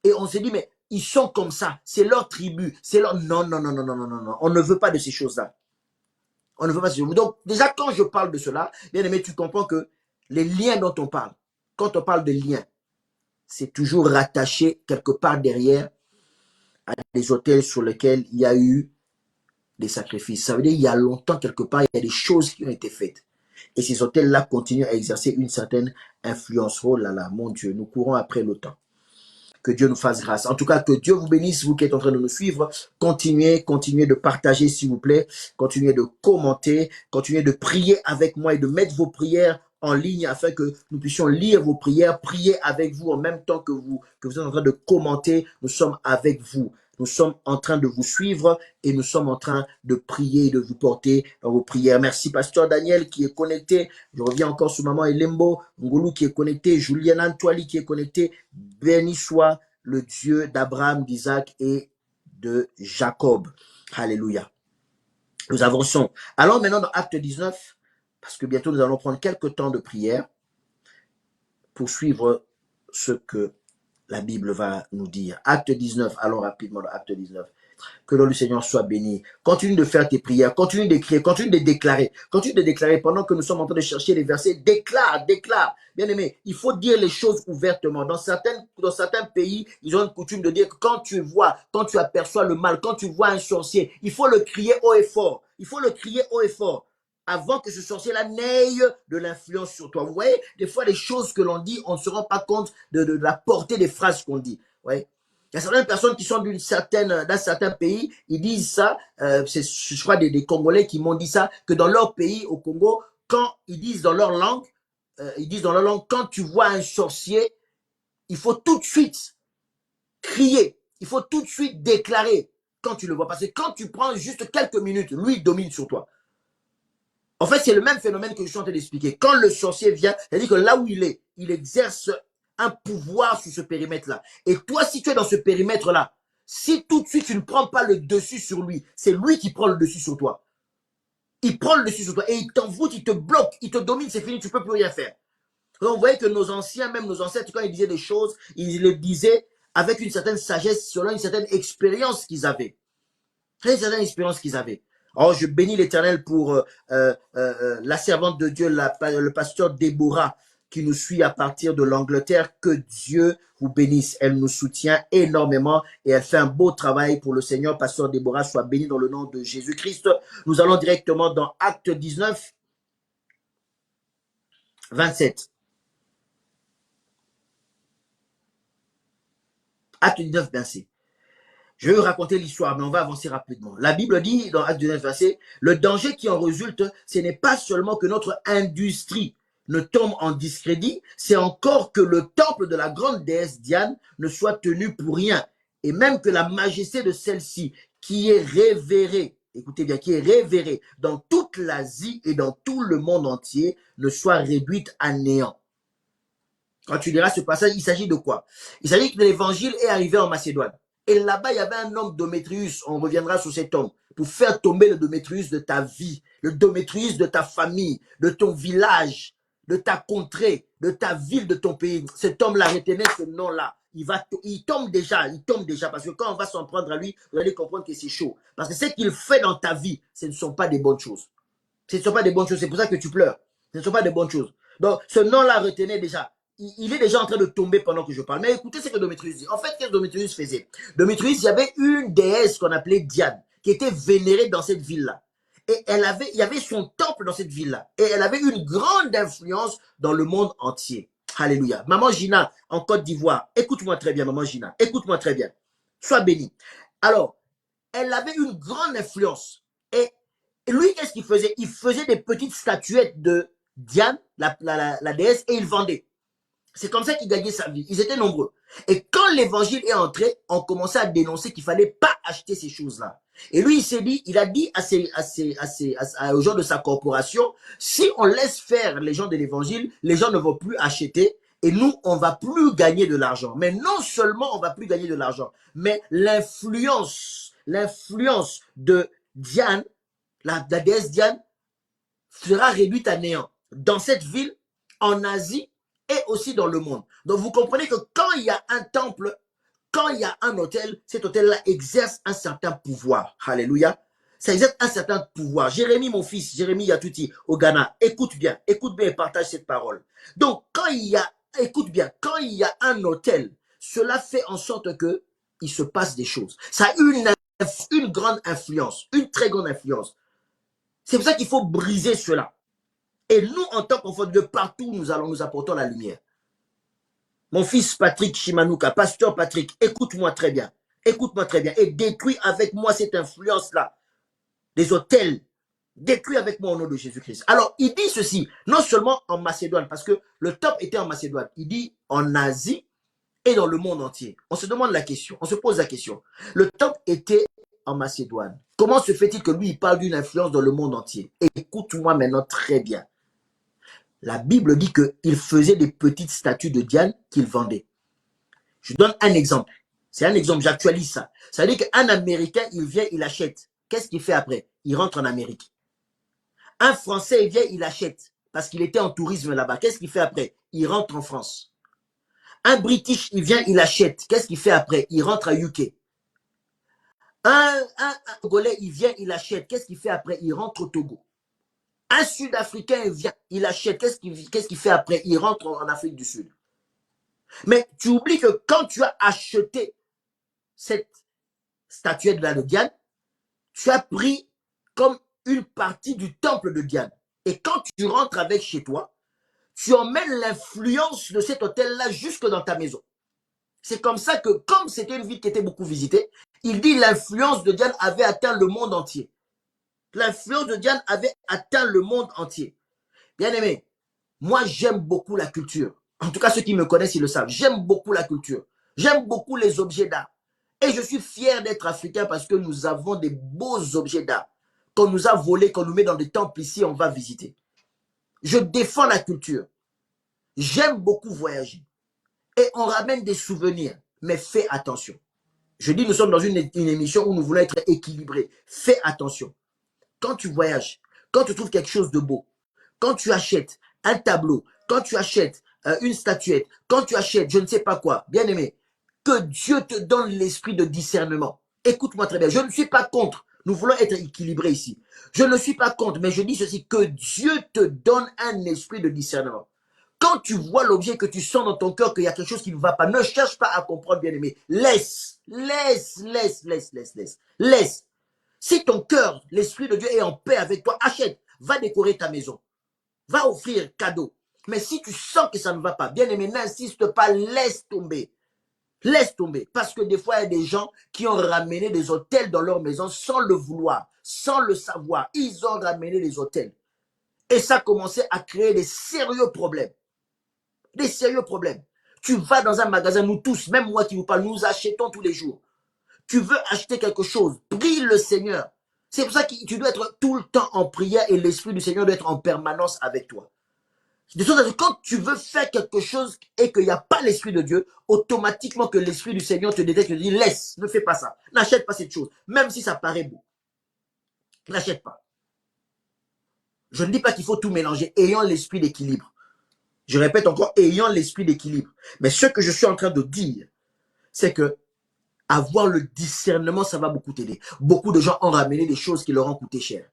Et on se dit, mais ils sont comme ça. C'est leur tribu. C'est leur... Non, non, non, non, non, non, non, non. On ne veut pas de ces choses-là. On ne veut pas de ces choses. Donc, déjà, quand je parle de cela, bien aimé, tu comprends que les liens dont on parle, quand on parle de liens, c'est toujours rattaché quelque part derrière à des hôtels sur lesquels il y a eu des sacrifices. Ça veut dire qu'il y a longtemps, quelque part, il y a des choses qui ont été faites. Et ces hôtels-là continuent à exercer une certaine influence. Oh là là, mon Dieu, nous courons après le temps. Que Dieu nous fasse grâce. En tout cas, que Dieu vous bénisse, vous qui êtes en train de nous suivre. Continuez de partager, s'il vous plaît. Continuez de commenter. Continuez de prier avec moi et de mettre vos prières en ligne afin que nous puissions lire vos prières, prier avec vous en même temps que vous êtes en train de commenter. Nous sommes avec vous. Nous sommes en train de vous suivre et nous sommes en train de prier et de vous porter dans vos prières. Merci, Pasteur Daniel qui est connecté. Je reviens encore sur Maman Elembo, Ngoulou qui est connecté, Julien Antoili qui est connecté. Béni soit le Dieu d'Abraham, d'Isaac et de Jacob. Alléluia. Nous avançons. Allons maintenant dans Acte 19, parce que bientôt nous allons prendre quelques temps de prière pour suivre ce que la Bible va nous dire. Acte 19, allons rapidement dans Acte 19. Que le nom du Seigneur soit béni. Continue de faire tes prières, continue d'écrire, continue de déclarer. Continue de déclarer pendant que nous sommes en train de chercher les versets. Déclare, déclare. Bien aimé, il faut dire les choses ouvertement. Dans certains pays, ils ont une coutume de dire que quand tu vois, quand tu aperçois le mal, quand tu vois un sorcier, il faut le crier haut et fort. Il faut le crier haut et fort avant que ce sorcier-là n'ait de l'influence sur toi. Vous voyez, des fois, les choses que l'on dit, on ne se rend pas compte de la portée des phrases qu'on dit. Vous voyez? Il y a certaines personnes qui sont d'un certain pays, ils disent ça, c'est je crois des Congolais qui m'ont dit ça, que dans leur pays, au Congo, quand ils disent dans leur langue, quand tu vois un sorcier, il faut tout de suite crier, il faut tout de suite déclarer quand tu le vois. Parce que quand tu prends juste quelques minutes, lui, il domine sur toi. En fait, c'est le même phénomène que je suis en train d'expliquer. Quand le sorcier vient, c'est-à-dire que là où il est, il exerce un pouvoir sur ce périmètre-là. Et toi, si tu es dans ce périmètre-là, si tout de suite tu ne prends pas le dessus sur lui, c'est lui qui prend le dessus sur toi. Il prend le dessus sur toi et il t'envoûte, il te bloque, il te domine, c'est fini, tu ne peux plus rien faire. Donc, vous voyez que nos anciens, même nos ancêtres, quand ils disaient des choses, ils le disaient avec une certaine sagesse, selon une certaine expérience qu'ils avaient. Une certaine expérience qu'ils avaient. Oh, je bénis l'Éternel pour la servante de Dieu, le pasteur Déborah, qui nous suit à partir de l'Angleterre. Que Dieu vous bénisse. Elle nous soutient énormément et elle fait un beau travail pour le Seigneur. Pasteur Déborah, soit béni dans le nom de Jésus-Christ. Nous allons directement dans Acte 19, 27. Acte 19, 27. Je vais vous raconter l'histoire, mais on va avancer rapidement. La Bible dit dans Acte 19, verset, le danger qui en résulte, ce n'est pas seulement que notre industrie ne tombe en discrédit, c'est encore que le temple de la grande déesse Diane ne soit tenu pour rien, et même que la majesté de celle-ci, qui est révérée, écoutez bien, qui est révérée dans toute l'Asie et dans tout le monde entier, ne soit réduite à néant. Quand tu liras ce passage, il s'agit de quoi? Il s'agit que l'évangile est arrivé en Macédoine. Et là-bas, il y avait un homme Démétrius, on reviendra sur cet homme, pour faire tomber le Démétrius de ta vie, le Démétrius de ta famille, de ton village, de ta contrée, de ta ville, de ton pays. Cet homme-là, retenez ce nom-là. Il tombe déjà, parce que quand on va s'en prendre à lui, vous allez comprendre que c'est chaud. Parce que ce qu'il fait dans ta vie, ce ne sont pas des bonnes choses. Ce ne sont pas des bonnes choses, c'est pour ça que tu pleures. Ce ne sont pas des bonnes choses. Donc, ce nom-là, retenez déjà. Il est déjà en train de tomber pendant que je parle. Mais écoutez ce que Démétrius dit. En fait, qu'est-ce que Démétrius faisait? Démétrius, il y avait une déesse qu'on appelait Diane, qui était vénérée dans cette ville-là. Et il y avait son temple dans cette ville-là. Et elle avait une grande influence dans le monde entier. Alléluia. Maman Gina, en Côte d'Ivoire, écoute-moi très bien, maman Gina. Écoute-moi très bien. Sois bénie. Alors, elle avait une grande influence. Et lui, qu'est-ce qu'il faisait? Il faisait des petites statuettes de Diane, la déesse, et il vendait. C'est comme ça qu'il gagnait sa vie. Ils étaient nombreux. Et quand l'évangile est entré, on commençait à dénoncer qu'il ne fallait pas acheter ces choses-là. Et lui, il a dit aux gens de sa corporation, si on laisse faire les gens de l'évangile, les gens ne vont plus acheter et nous, on ne va plus gagner de l'argent. Mais non seulement on ne va plus gagner de l'argent, mais l'influence de Diane, la déesse Diane, sera réduite à néant. Dans cette ville, en Asie, et aussi dans le monde. Donc vous comprenez que quand il y a un temple, quand il y a un hôtel, cet hôtel-là exerce un certain pouvoir. Alléluia. Ça exerce un certain pouvoir. Jérémie, mon fils, Jérémie Yatuti, au Ghana, écoute bien et partage cette parole. Donc écoute bien, quand il y a un hôtel, cela fait en sorte que il se passe des choses. Ça a une grande influence, une très grande influence. C'est pour ça qu'il faut briser cela. Et nous, en tant qu'enfants de Dieu, partout, nous apportons la lumière. Mon fils Patrick Chimanouka, pasteur Patrick, écoute-moi très bien. Écoute-moi très bien. Et détruis avec moi cette influence-là. Des hôtels. Détruis avec moi au nom de Jésus-Christ. Alors, il dit ceci, non seulement en Macédoine, parce que le top était en Macédoine. Il dit en Asie et dans le monde entier. On se demande la question, on se pose la question. Le top était en Macédoine. Comment se fait-il que lui, il parle d'une influence dans le monde entier? Écoute-moi maintenant très bien. La Bible dit qu'il faisait des petites statues de Diane qu'il vendait. Je donne un exemple. C'est un exemple, j'actualise ça. Ça veut dire qu'un Américain, il vient, il achète. Qu'est-ce qu'il fait après? Il rentre en Amérique. Un Français, il vient, il achète. Parce qu'il était en tourisme là-bas. Qu'est-ce qu'il fait après? Il rentre en France. Un British, il vient, il achète. Qu'est-ce qu'il fait après? Il rentre à UK. Un Togolais, il vient, il achète. Qu'est-ce qu'il fait après? Il rentre au Togo. Un Sud-Africain, il vient, il achète. Qu'est-ce qu'il fait après? Il rentre en Afrique du Sud. Mais tu oublies que quand tu as acheté cette statuette-là de Diane, tu as pris comme une partie du temple de Diane. Et quand tu rentres avec chez toi, tu emmènes l'influence de cet hôtel-là jusque dans ta maison. C'est comme ça que, comme c'était une ville qui était beaucoup visitée, il dit l'influence de Diane avait atteint le monde entier. L'influence de Diane avait atteint le monde entier. Bien aimé, moi j'aime beaucoup la culture. En tout cas, ceux qui me connaissent, ils le savent. J'aime beaucoup la culture. J'aime beaucoup les objets d'art. Et je suis fier d'être africain parce que nous avons des beaux objets d'art. Qu'on nous a volés, qu'on nous met dans des temples ici, on va visiter. Je défends la culture. J'aime beaucoup voyager. Et on ramène des souvenirs. Mais fais attention. Je dis, nous sommes dans une émission où nous voulons être équilibrés. Fais attention. Quand tu voyages, quand tu trouves quelque chose de beau, quand tu achètes un tableau, quand tu achètes une statuette, quand tu achètes je ne sais pas quoi, bien aimé, que Dieu te donne l'esprit de discernement. Écoute-moi très bien, je ne suis pas contre. Nous voulons être équilibrés ici. Je ne suis pas contre, mais je dis ceci, que Dieu te donne un esprit de discernement. Quand tu vois l'objet, que tu sens dans ton cœur qu'il y a quelque chose qui ne va pas, ne cherche pas à comprendre, bien aimé. Laisse. Si ton cœur, l'Esprit de Dieu est en paix avec toi, achète, va décorer ta maison, va offrir cadeau. Mais si tu sens que ça ne va pas, bien aimé, n'insiste pas, laisse tomber. Laisse tomber. Parce que des fois, il y a des gens qui ont ramené des hôtels dans leur maison sans le vouloir, sans le savoir. Ils ont ramené des hôtels. Et ça a commencé à créer des sérieux problèmes. Des sérieux problèmes. Tu vas dans un magasin, nous tous, même moi qui vous parle, nous achetons tous les jours. Tu veux acheter quelque chose, prie le Seigneur. C'est pour ça que tu dois être tout le temps en prière et l'Esprit du Seigneur doit être en permanence avec toi. De sorte que quand tu veux faire quelque chose et qu'il n'y a pas l'Esprit de Dieu, automatiquement que l'Esprit du Seigneur te détecte et te dit laisse, ne fais pas ça, n'achète pas cette chose, même si ça paraît beau. N'achète pas. Je ne dis pas qu'il faut tout mélanger, ayant l'esprit d'équilibre. Je répète encore, ayant l'esprit d'équilibre. Mais ce que je suis en train de dire, c'est que avoir le discernement, ça va beaucoup t'aider. Beaucoup de gens ont ramené des choses qui leur ont coûté cher.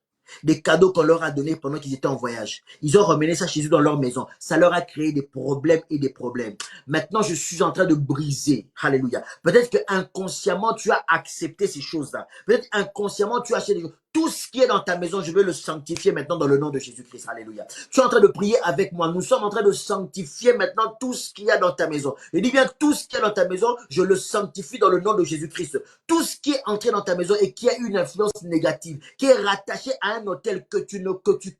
Des cadeaux qu'on leur a donnés pendant qu'ils étaient en voyage. Ils ont ramené ça chez eux dans leur maison. Ça leur a créé des problèmes et des problèmes. Maintenant, je suis en train de briser. Alléluia. Peut-être que inconsciemment, tu as accepté ces choses-là. Peut-être inconsciemment, tu as acheté des choses. Tout ce qui est dans ta maison, je veux le sanctifier maintenant dans le nom de Jésus-Christ. Alléluia. Tu es en train de prier avec moi. Nous sommes en train de sanctifier maintenant tout ce qu'il y a dans ta maison. Je dis bien tout ce qu'il y a dans ta maison, je le sanctifie dans le nom de Jésus-Christ. Tout ce qui est entré dans ta maison et qui a une influence négative, qui est rattaché à un hôtel que tu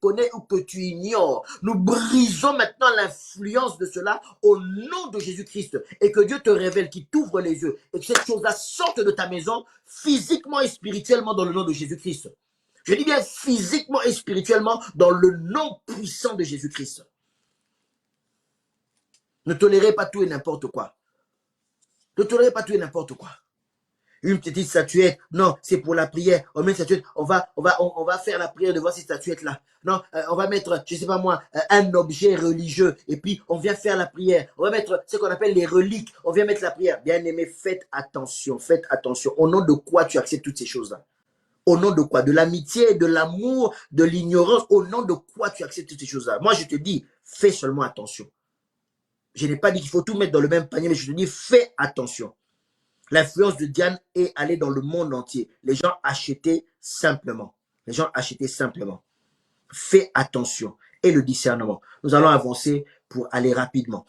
connais ou que tu ignores, nous brisons maintenant l'influence de cela au nom de Jésus-Christ. Et que Dieu te révèle, qu'il t'ouvre les yeux et que cette chose-là sorte de ta maison physiquement et spirituellement dans le nom de Jésus-Christ. Je dis bien physiquement et spirituellement dans le nom puissant de Jésus-Christ. Ne tolérez pas tout et n'importe quoi. Ne tolérez pas tout et n'importe quoi. Une petite statuette, non, c'est pour la prière. On met une statuette, on va faire la prière devant cette statuette-là. Non, on va mettre, je sais pas moi, un objet religieux et puis on vient faire la prière. On va mettre ce qu'on appelle les reliques, on vient mettre la prière. Bien aimé, faites attention, faites attention. Au nom de quoi tu acceptes toutes ces choses-là? Au nom de quoi? De l'amitié, de l'amour, de l'ignorance. Au nom de quoi tu acceptes toutes ces choses-là? Moi, je te dis, fais seulement attention. Je n'ai pas dit qu'il faut tout mettre dans le même panier, mais je te dis, fais attention. L'influence de Diane est allée dans le monde entier. Les gens achetaient simplement. Les gens achetaient simplement. Fais attention. Et le discernement. Nous allons avancer pour aller rapidement.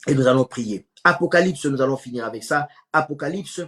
Et nous allons prier. Apocalypse, nous allons finir avec ça. Apocalypse.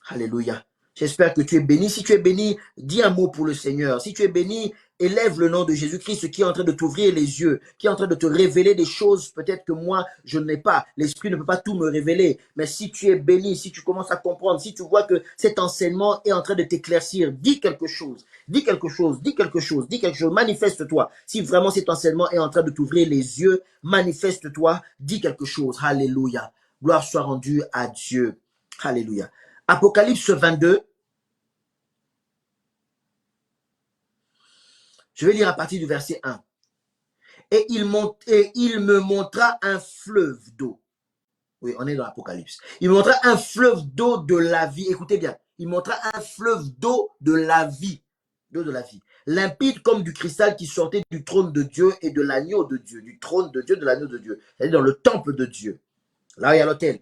Alléluia. J'espère que tu es béni. Si tu es béni, dis un mot pour le Seigneur. Si tu es béni, élève le nom de Jésus-Christ qui est en train de t'ouvrir les yeux, qui est en train de te révéler des choses peut-être que moi, je n'ai pas. L'Esprit ne peut pas tout me révéler. Mais si tu es béni, si tu commences à comprendre, si tu vois que cet enseignement est en train de t'éclaircir, dis quelque chose. Dis quelque chose, dis quelque chose, dis quelque chose. Manifeste-toi. Si vraiment cet enseignement est en train de t'ouvrir les yeux, manifeste-toi, dis quelque chose. Alléluia. Gloire soit rendue à Dieu. Alléluia. Apocalypse 22. Je vais lire à partir du verset 1. Et il me montra un fleuve d'eau. Oui, on est dans l'Apocalypse. Il me montra un fleuve d'eau de la vie. Écoutez bien. il montra un fleuve d'eau de la vie. D'eau de la vie. Limpide comme du cristal qui sortait du trône de Dieu et de l'agneau de Dieu. Du trône de Dieu, de l'agneau de Dieu. C'est-à-dire dans le temple de Dieu. Là, il y a l'autel.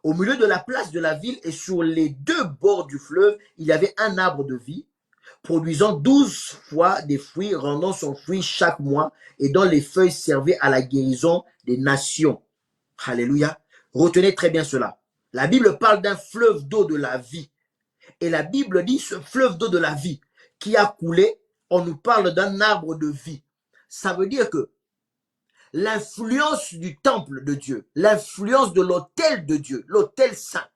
Au milieu de la place de la ville et sur les deux bords du fleuve, il y avait un arbre de vie, produisant 12 fois des fruits, rendant son fruit chaque mois, et dont les feuilles servaient à la guérison des nations. Alléluia. Retenez très bien cela. La Bible parle d'un fleuve d'eau de la vie. Et la Bible dit ce fleuve d'eau de la vie qui a coulé, on nous parle d'un arbre de vie. Ça veut dire que l'influence du temple de Dieu, l'influence de l'autel de Dieu, l'autel saint,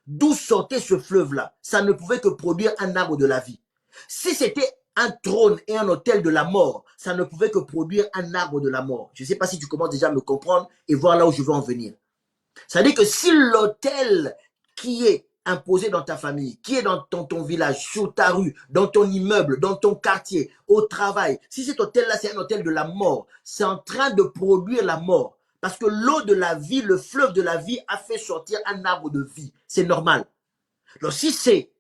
d'où sortait ce fleuve-là, ça ne pouvait que produire un arbre de la vie. Si c'était un trône et un autel de la mort, ça ne pouvait que produire un arbre de la mort. Je ne sais pas si tu commences déjà à me comprendre et voir là où je veux en venir. Ça veut dire que si l'autel qui est imposé dans ta famille, qui est dans ton village, sur ta rue, dans ton immeuble, dans ton quartier, au travail, si cet hôtel-là, c'est un hôtel de la mort, c'est en train de produire la mort. Parce que l'eau de la vie, le fleuve de la vie a fait sortir un arbre de vie. C'est normal. Donc si c'est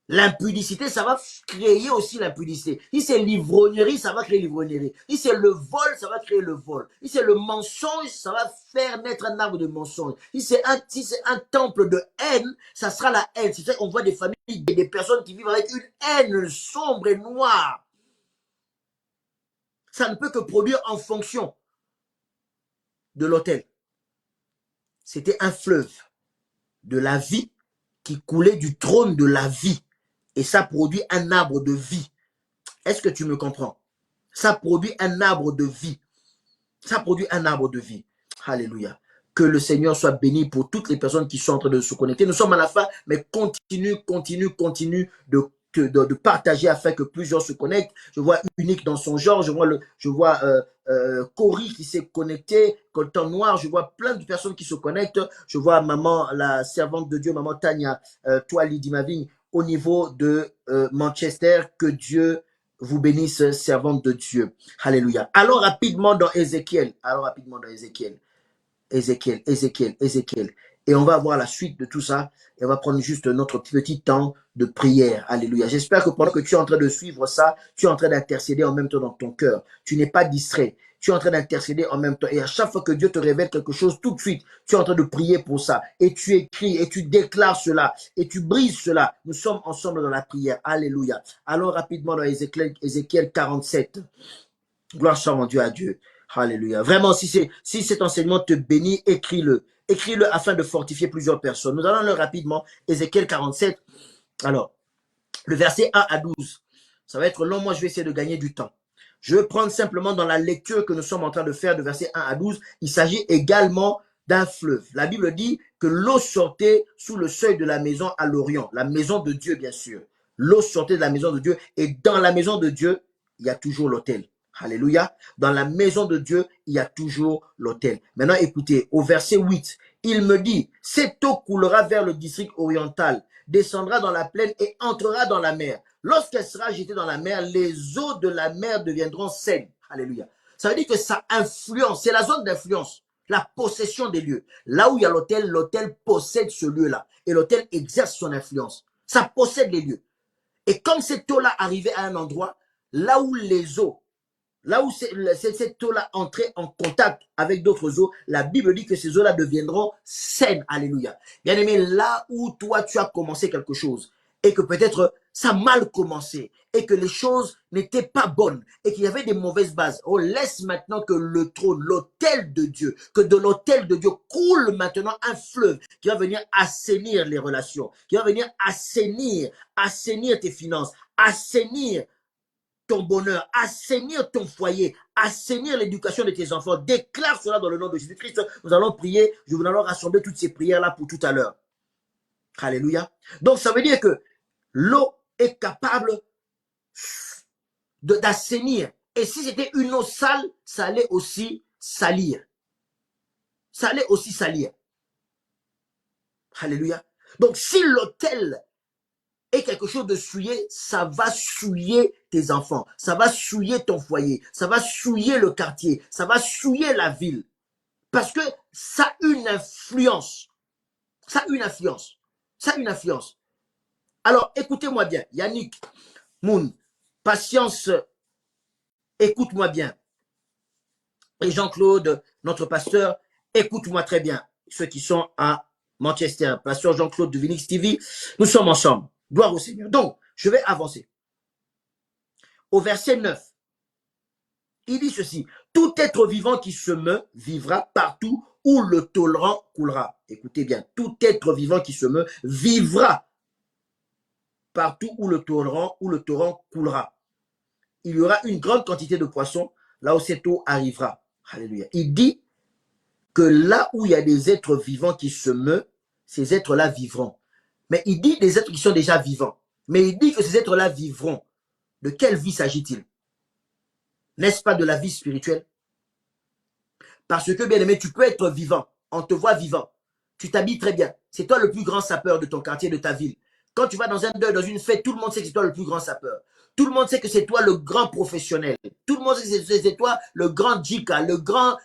l'impudicité, ça va créer aussi l'impudicité. Si c'est l'ivrognerie, ça va créer l'ivrognerie. Si c'est le vol, ça va créer le vol. Si c'est le mensonge, ça va faire naître un arbre de mensonge. Si c'est un temple de haine, ça sera la haine. C'est ça qu'on voit des familles, des personnes qui vivent avec une haine sombre et noire. Ça ne peut que produire en fonction de l'autel. C'était un fleuve de la vie qui coulait du trône de la vie. Et ça produit un arbre de vie. Est-ce que tu me comprends? Ça produit un arbre de vie. Ça produit un arbre de vie. Alléluia. Que le Seigneur soit béni pour toutes les personnes qui sont en train de se connecter. Nous sommes à la fin, mais continue de partager afin que plusieurs se connectent. Je vois Unique dans son genre. Je vois Cory qui s'est connecté, Colton Noir. Je vois plein de personnes qui se connectent. Je vois maman, la servante de Dieu, maman Tania, toi Lydie Mavigne, au niveau de Manchester. Que Dieu vous bénisse, servante de Dieu. Alléluia. Allons rapidement dans Ézéchiel. Ézéchiel. Et on va voir la suite de tout ça. Et on va prendre juste notre petit temps de prière. Alléluia. J'espère que pendant que tu es en train de suivre ça, tu es en train d'intercéder en même temps dans ton cœur. Tu n'es pas distrait. Tu es en train d'intercéder en même temps. Et à chaque fois que Dieu te révèle quelque chose, tout de suite, tu es en train de prier pour ça. Et tu écris, et tu déclares cela, et tu brises cela. Nous sommes ensemble dans la prière. Alléluia. Allons rapidement dans Ézéchiel 47. Gloire soit rendue à Dieu. Alléluia. Vraiment, si cet enseignement te bénit, écris-le. Écris-le afin de fortifier plusieurs personnes. Nous allons le rapidement. Ézéchiel 47. Alors, le verset 1 à 12. Ça va être long. Moi, je vais essayer de gagner du temps. Je vais prendre simplement dans la lecture que nous sommes en train de faire de verset 1 à 12. Il s'agit également d'un fleuve. La Bible dit que l'eau sortait sous le seuil de la maison à l'Orient. La maison de Dieu, bien sûr. L'eau sortait de la maison de Dieu. Et dans la maison de Dieu, il y a toujours l'autel. Alléluia. Dans la maison de Dieu, il y a toujours l'autel. Maintenant, écoutez, au verset 8, il me dit, cette eau coulera vers le district oriental, descendra dans la plaine et entrera dans la mer. Lorsqu'elle sera jetée dans la mer, les eaux de la mer deviendront saines. Alléluia. Ça veut dire que ça influence, c'est la zone d'influence, la possession des lieux. Là où il y a l'autel, l'autel possède ce lieu-là. Et l'autel exerce son influence. Ça possède les lieux. Et comme cette eau-là arrivait à un endroit, là où les eaux, là où cette eau-là entrait en contact avec d'autres eaux, la Bible dit que ces eaux-là deviendront saines. Alléluia. Bien aimé, là où toi, tu as commencé quelque chose et que peut-être ça a mal commencé et que les choses n'étaient pas bonnes et qu'il y avait des mauvaises bases. Oh, laisse maintenant que le trône, l'autel de Dieu, que de l'autel de Dieu coule maintenant un fleuve qui va venir assainir les relations, qui va venir assainir tes finances, assainir ton bonheur, assainir ton foyer, assainir l'éducation de tes enfants. Déclare cela dans le nom de Jésus-Christ. Nous allons prier. Nous allons rassembler toutes ces prières-là pour tout à l'heure. Alléluia. Donc, ça veut dire que l'eau est capable d'assainir. Et si c'était une eau sale, ça allait aussi salir. Ça allait aussi salir. Alléluia. Donc, si l'autel est quelque chose de souillé, ça va souiller tes enfants, ça va souiller ton foyer, ça va souiller le quartier, ça va souiller la ville. Parce que ça a une influence. Ça a une influence. Ça a une influence. Alors, écoutez-moi bien, Yannick, Moon, Patience, écoute-moi bien. Et Jean-Claude, notre pasteur, écoute-moi très bien. Ceux qui sont à Manchester, pasteur Jean-Claude de Vinix TV, nous sommes ensemble. Gloire au Seigneur. Donc, je vais avancer. Au verset 9, il dit ceci. Tout être vivant qui se meut vivra partout où le torrent coulera. Écoutez bien, tout être vivant qui se meut vivra partout où le torrent coulera. Il y aura une grande quantité de poissons là où cette eau arrivera. Alléluia. Il dit que là où il y a des êtres vivants qui se meuvent, ces êtres-là vivront. Mais il dit des êtres qui sont déjà vivants. Mais il dit que ces êtres-là vivront. De quelle vie s'agit-il? N'est-ce pas de la vie spirituelle? Parce que, bien aimé, tu peux être vivant. On te voit vivant. Tu t'habilles très bien. C'est toi le plus grand sapeur de ton quartier, de ta ville. Quand tu vas dans un deuil, dans une fête, tout le monde sait que c'est toi le plus grand sapeur. Tout le monde sait que c'est toi le grand professionnel. Tout le monde sait que c'est toi le grand Jika, le grand...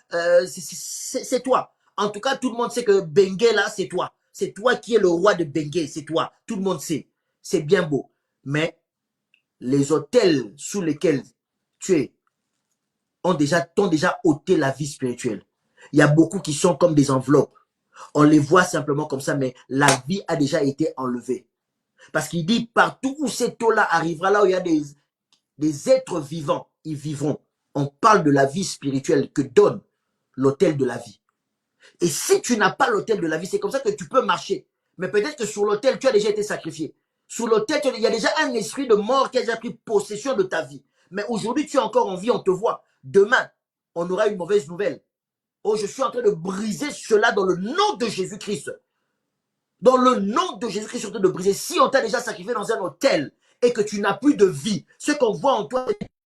c'est toi. En tout cas, tout le monde sait que Bengue, là, c'est toi. C'est toi qui es le roi de Bengue, c'est toi. Tout le monde sait. C'est bien beau. Mais les hôtels sous lesquels tu es t'ont déjà ôté la vie spirituelle. Il y a beaucoup qui sont comme des enveloppes. On les voit simplement comme ça, mais la vie a déjà été enlevée. Parce qu'il dit, partout où cette eau-là arrivera, là où il y a des êtres vivants, ils vivront. On parle de la vie spirituelle que donne l'autel de la vie. Et si tu n'as pas l'autel de la vie, c'est comme ça que tu peux marcher. Mais peut-être que sur l'autel, tu as déjà été sacrifié. Sur l'autel, il y a déjà un esprit de mort qui a déjà pris possession de ta vie. Mais aujourd'hui, tu es encore en vie, on te voit. Demain, on aura une mauvaise nouvelle. Oh, je suis en train de briser cela dans le nom de Jésus-Christ. Dans le nom de Jésus-Christ, je suis en train de briser. Si on t'a déjà sacrifié dans un hôtel et que tu n'as plus de vie, ce qu'on voit en toi,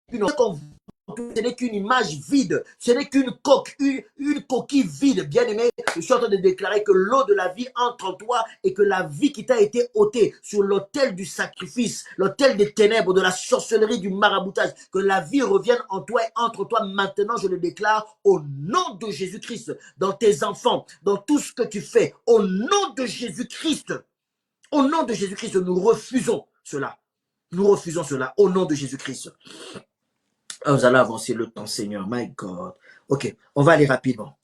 ce n'est qu'une image vide, ce n'est qu'une coquille vide. Bien aimé, je suis en train de déclarer que l'eau de la vie entre en toi et que la vie qui t'a été ôtée sur l'autel du sacrifice, l'autel des ténèbres, de la sorcellerie, du maraboutage, que la vie revienne en toi et entre toi maintenant, je le déclare au nom de Jésus-Christ, dans tes enfants, dans tout ce que tu fais, au nom de Jésus-Christ. Au nom de Jésus-Christ, nous refusons cela. Nous refusons cela au nom de Jésus-Christ. Nous allons avancer le temps, Seigneur. My God. Ok, on va aller rapidement.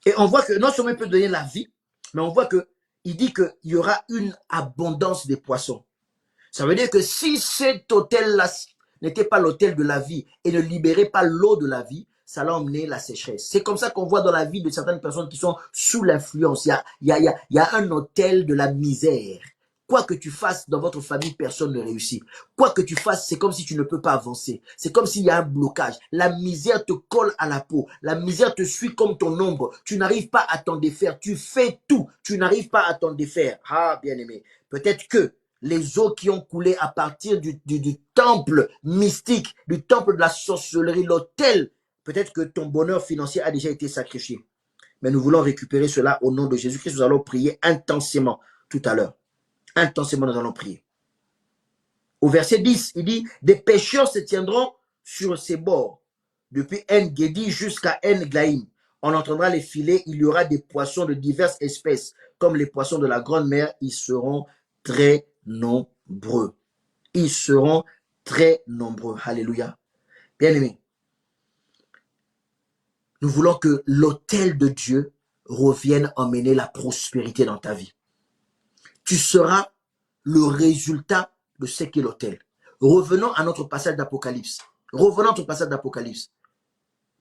Et on voit que non seulement il peut donner la vie, mais on voit qu'il dit qu'il y aura une abondance des poissons. Ça veut dire que si cet hôtel-là n'était pas l'hôtel de la vie et ne libérait pas l'eau de la vie, ça allait emmener la sécheresse. C'est comme ça qu'on voit dans la vie de certaines personnes qui sont sous l'influence. Il y a un hôtel de la misère. Quoi que tu fasses dans votre famille, personne ne réussit. Quoi que tu fasses, c'est comme si tu ne peux pas avancer. C'est comme s'il y a un blocage. La misère te colle à la peau. La misère te suit comme ton ombre. Tu n'arrives pas à t'en défaire. Tu fais tout. Tu n'arrives pas à t'en défaire. Ah, bien-aimé. Peut-être que les eaux qui ont coulé à partir du temple mystique, du temple de la sorcellerie, l'autel, peut-être que ton bonheur financier a déjà été sacrifié. Mais nous voulons récupérer cela au nom de Jésus-Christ. Nous allons prier intensément tout à l'heure. Intensément, nous allons prier. Au verset 10, il dit, des pêcheurs se tiendront sur ses bords, depuis En-Gedi jusqu'à En-Glaïm. On entendra les filets, il y aura des poissons de diverses espèces, comme les poissons de la grande mer, ils seront très nombreux. Ils seront très nombreux. Alléluia. Bien-aimés, nous voulons que l'autel de Dieu revienne emmener la prospérité dans ta vie. Tu seras le résultat de ce qu'est l'autel. Revenons à notre passage d'Apocalypse. Revenons à notre passage d'Apocalypse.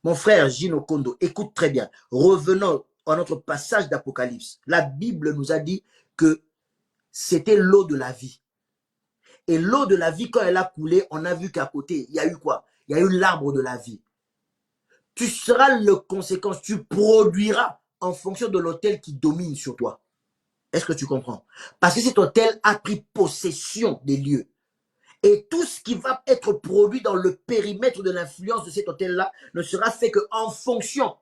Mon frère Gino Kondo, écoute très bien. Revenons à notre passage d'Apocalypse. La Bible nous a dit que c'était l'eau de la vie. Et l'eau de la vie, quand elle a coulé, on a vu qu'à côté, il y a eu quoi? Il y a eu l'arbre de la vie. Tu seras le conséquence, tu produiras en fonction de l'autel qui domine sur toi. Est-ce que tu comprends? Parce que cet hôtel a pris possession des lieux. Et tout ce qui va être produit dans le périmètre de l'influence de cet hôtel-là ne sera fait qu'en fonction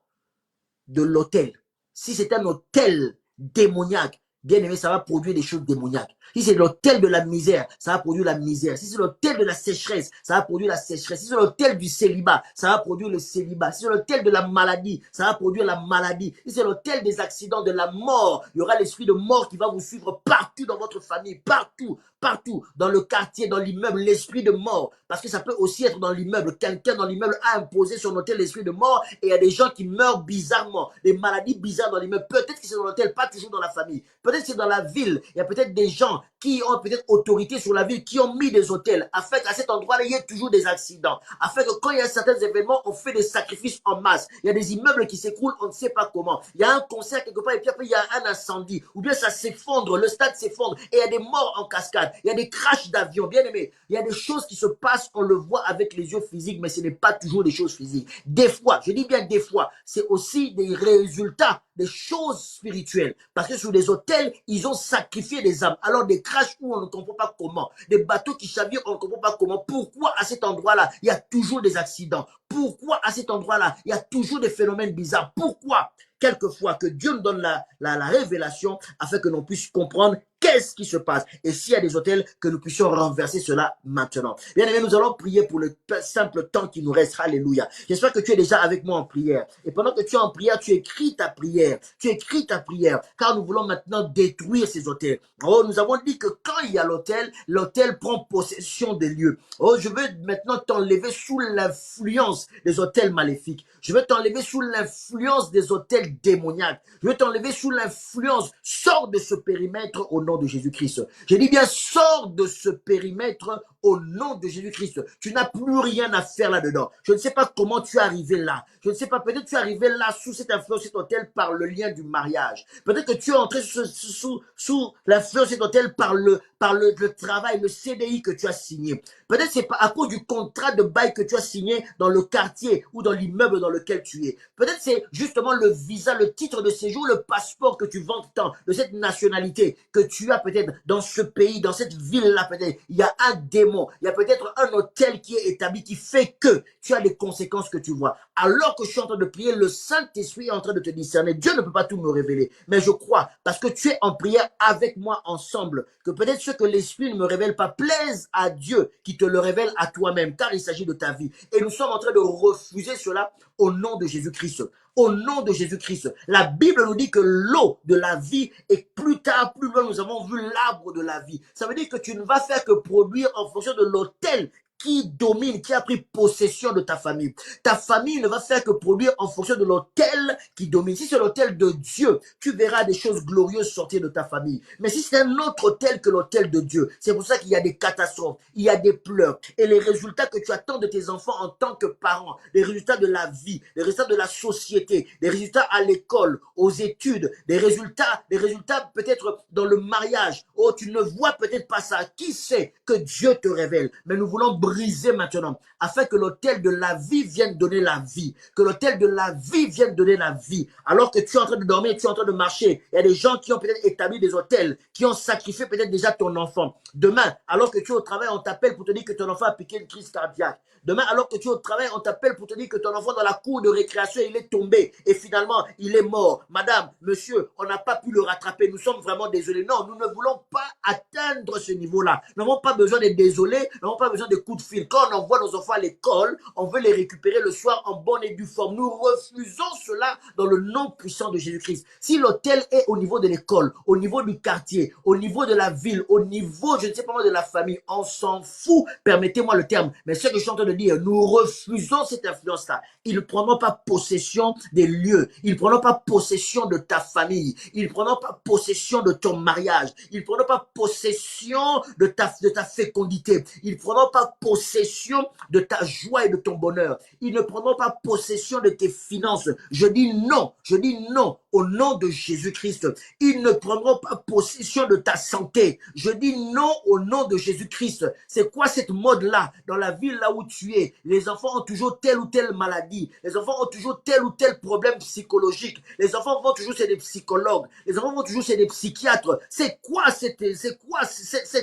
de l'hôtel. Si c'est un hôtel démoniaque, bien aimé, ça va produire des choses démoniaques. Si c'est l'hôtel de la misère, ça va produire la misère. Si c'est l'hôtel de la sécheresse, ça va produire la sécheresse. Si c'est l'hôtel du célibat, ça va produire le célibat. Si c'est l'hôtel de la maladie, ça va produire la maladie. Si c'est l'hôtel des accidents, de la mort, il y aura l'esprit de mort qui va vous suivre partout dans votre famille, partout, partout, dans le quartier, dans l'immeuble, l'esprit de mort. Parce que ça peut aussi être dans l'immeuble. Quelqu'un dans l'immeuble a imposé son hôtel l'esprit de mort et il y a des gens qui meurent bizarrement, des maladies bizarres dans l'immeuble. Peut-être que c'est dans l'hôtel, pas toujours dans la famille. Peut-être que c'est dans la ville. Il y a peut-être des gens qui ont peut-être autorité sur la ville, qui ont mis des hôtels, afin qu'à cet endroit-là, il y ait toujours des accidents. Afin que quand il y a certains événements, on fait des sacrifices en masse. Il y a des immeubles qui s'écroulent, on ne sait pas comment. Il y a un concert quelque part et puis après, il y a un incendie. Ou bien ça s'effondre, le stade s'effondre et il y a des morts en cascade. Il y a des crashs d'avions, bien aimé. Il y a des choses qui se passent, on le voit avec les yeux physiques, mais ce n'est pas toujours des choses physiques. Des fois, je dis bien des fois, c'est aussi des résultats, des choses spirituelles. Parce que sur les hôtels, ils ont sacrifié des âmes. Alors des crashs où on ne comprend pas comment. Des bateaux qui chavirent, on ne comprend pas comment. Pourquoi à cet endroit-là, il y a toujours des accidents? Pourquoi à cet endroit-là, il y a toujours des phénomènes bizarres? Pourquoi? Quelquefois que Dieu nous donne la révélation afin que l'on puisse comprendre qu'est-ce qui se passe. Et s'il y a des hôtels, que nous puissions renverser cela maintenant. Bien aimé, nous allons prier pour le simple temps qui nous reste. Alléluia. J'espère que tu es déjà avec moi en prière. Et pendant que tu es en prière, tu écris ta prière. Tu écris ta prière. Car nous voulons maintenant détruire ces hôtels. Oh, nous avons dit que quand il y a l'hôtel, l'hôtel prend possession des lieux. Oh, je veux maintenant t'enlever sous l'influence des hôtels maléfiques. Je veux t'enlever sous l'influence des hôtels démoniaques. Je veux t'enlever sous l'influence. Sors de ce périmètre au nom de Jésus-Christ. Je dis bien, sors de ce périmètre au nom de Jésus-Christ. Tu n'as plus rien à faire là-dedans. Je ne sais pas comment tu es arrivé là. Je ne sais pas, peut-être tu es arrivé là sous cette influence, cet hôtel par le lien du mariage. Peut-être que tu es entré sous l'influence de cet hôtel par le travail, le CDI que tu as signé. Peut-être c'est à cause du contrat de bail que tu as signé dans le quartier ou dans l'immeuble dans lequel tu es. Peut-être c'est justement le visa, le titre de séjour, le passeport que tu vantes tant, de cette nationalité que tu as peut-être dans ce pays, dans cette ville-là peut-être. Il y a un démon, il y a peut-être un hôtel qui est établi qui fait que tu as les conséquences que tu vois. Alors que je suis en train de prier, le Saint-Esprit est en train de te discerner. Dieu ne peut pas tout me révéler, mais je crois, parce que tu es en prière avec moi ensemble, que peut-être ce que l'Esprit ne me révèle pas plaise à Dieu, qui te le révèle à toi-même, car il s'agit de ta vie. Et nous sommes en train de refuser cela au nom de Jésus-Christ. Au nom de Jésus-Christ. La Bible nous dit que l'eau de la vie, et plus tard, plus loin, nous avons vu l'arbre de la vie. Ça veut dire que tu ne vas faire que produire en fonction de l'autel qui domine, qui a pris possession de ta famille. Ta famille ne va faire que produire en fonction de l'autel qui domine. Si c'est l'autel de Dieu, tu verras des choses glorieuses sortir de ta famille. Mais si c'est un autre autel que l'autel de Dieu, c'est pour ça qu'il y a des catastrophes, il y a des pleurs. Et les résultats que tu attends de tes enfants en tant que parents, les résultats de la vie, les résultats de la société, les résultats à l'école, aux études, des résultats peut-être dans le mariage. Oh, tu ne vois peut-être pas ça. Qui sait que Dieu te révèle? Mais nous voulons briser maintenant, afin que l'autel de la vie vienne donner la vie, que l'autel de la vie vienne donner la vie, alors que tu es en train de dormir, tu es en train de marcher, il y a des gens qui ont peut-être établi des hôtels, qui ont sacrifié peut-être déjà ton enfant. Demain, alors que tu es au travail, on t'appelle pour te dire que ton enfant a piqué une crise cardiaque. Demain, alors que tu es au travail, on t'appelle pour te dire que ton enfant dans la cour de récréation, il est tombé et finalement, il est mort. Madame, monsieur, on n'a pas pu le rattraper, nous sommes vraiment désolés. Non, nous ne voulons pas atteindre ce niveau-là. Nous n'avons pas besoin d'être désolés, nous n'avons pas besoin de coups de fil. Quand on envoie nos enfants à l'école, on veut les récupérer le soir en bonne et due forme. Nous refusons cela dans le nom puissant de Jésus-Christ. Si l'hôtel est au niveau de l'école, au niveau du quartier, au niveau de la ville, au niveau, je ne sais pas moi, de la famille, on s'en fout, permettez-moi le terme, mais ce que je suis en train de dire, nous refusons cette influence-là. Ils ne prendront pas possession des lieux, ils ne prendront pas possession de ta famille, ils ne prendront pas possession de ton mariage, ils ne prendront pas possession de ta fécondité, ils ne prendront pas possession de ta joie et de ton bonheur, ils ne prendront pas possession de tes finances. Je dis non au nom de Jésus-Christ. Ils ne prendront pas possession de ta santé. Je dis non au nom de Jésus-Christ. C'est quoi cette mode-là dans la ville là où tu es? Les enfants ont toujours telle ou telle maladie. Les enfants ont toujours tel ou tel problème psychologique. Les enfants vont toujours chez des psychologues. Les enfants vont toujours chez des psychiatres. C'est quoi cette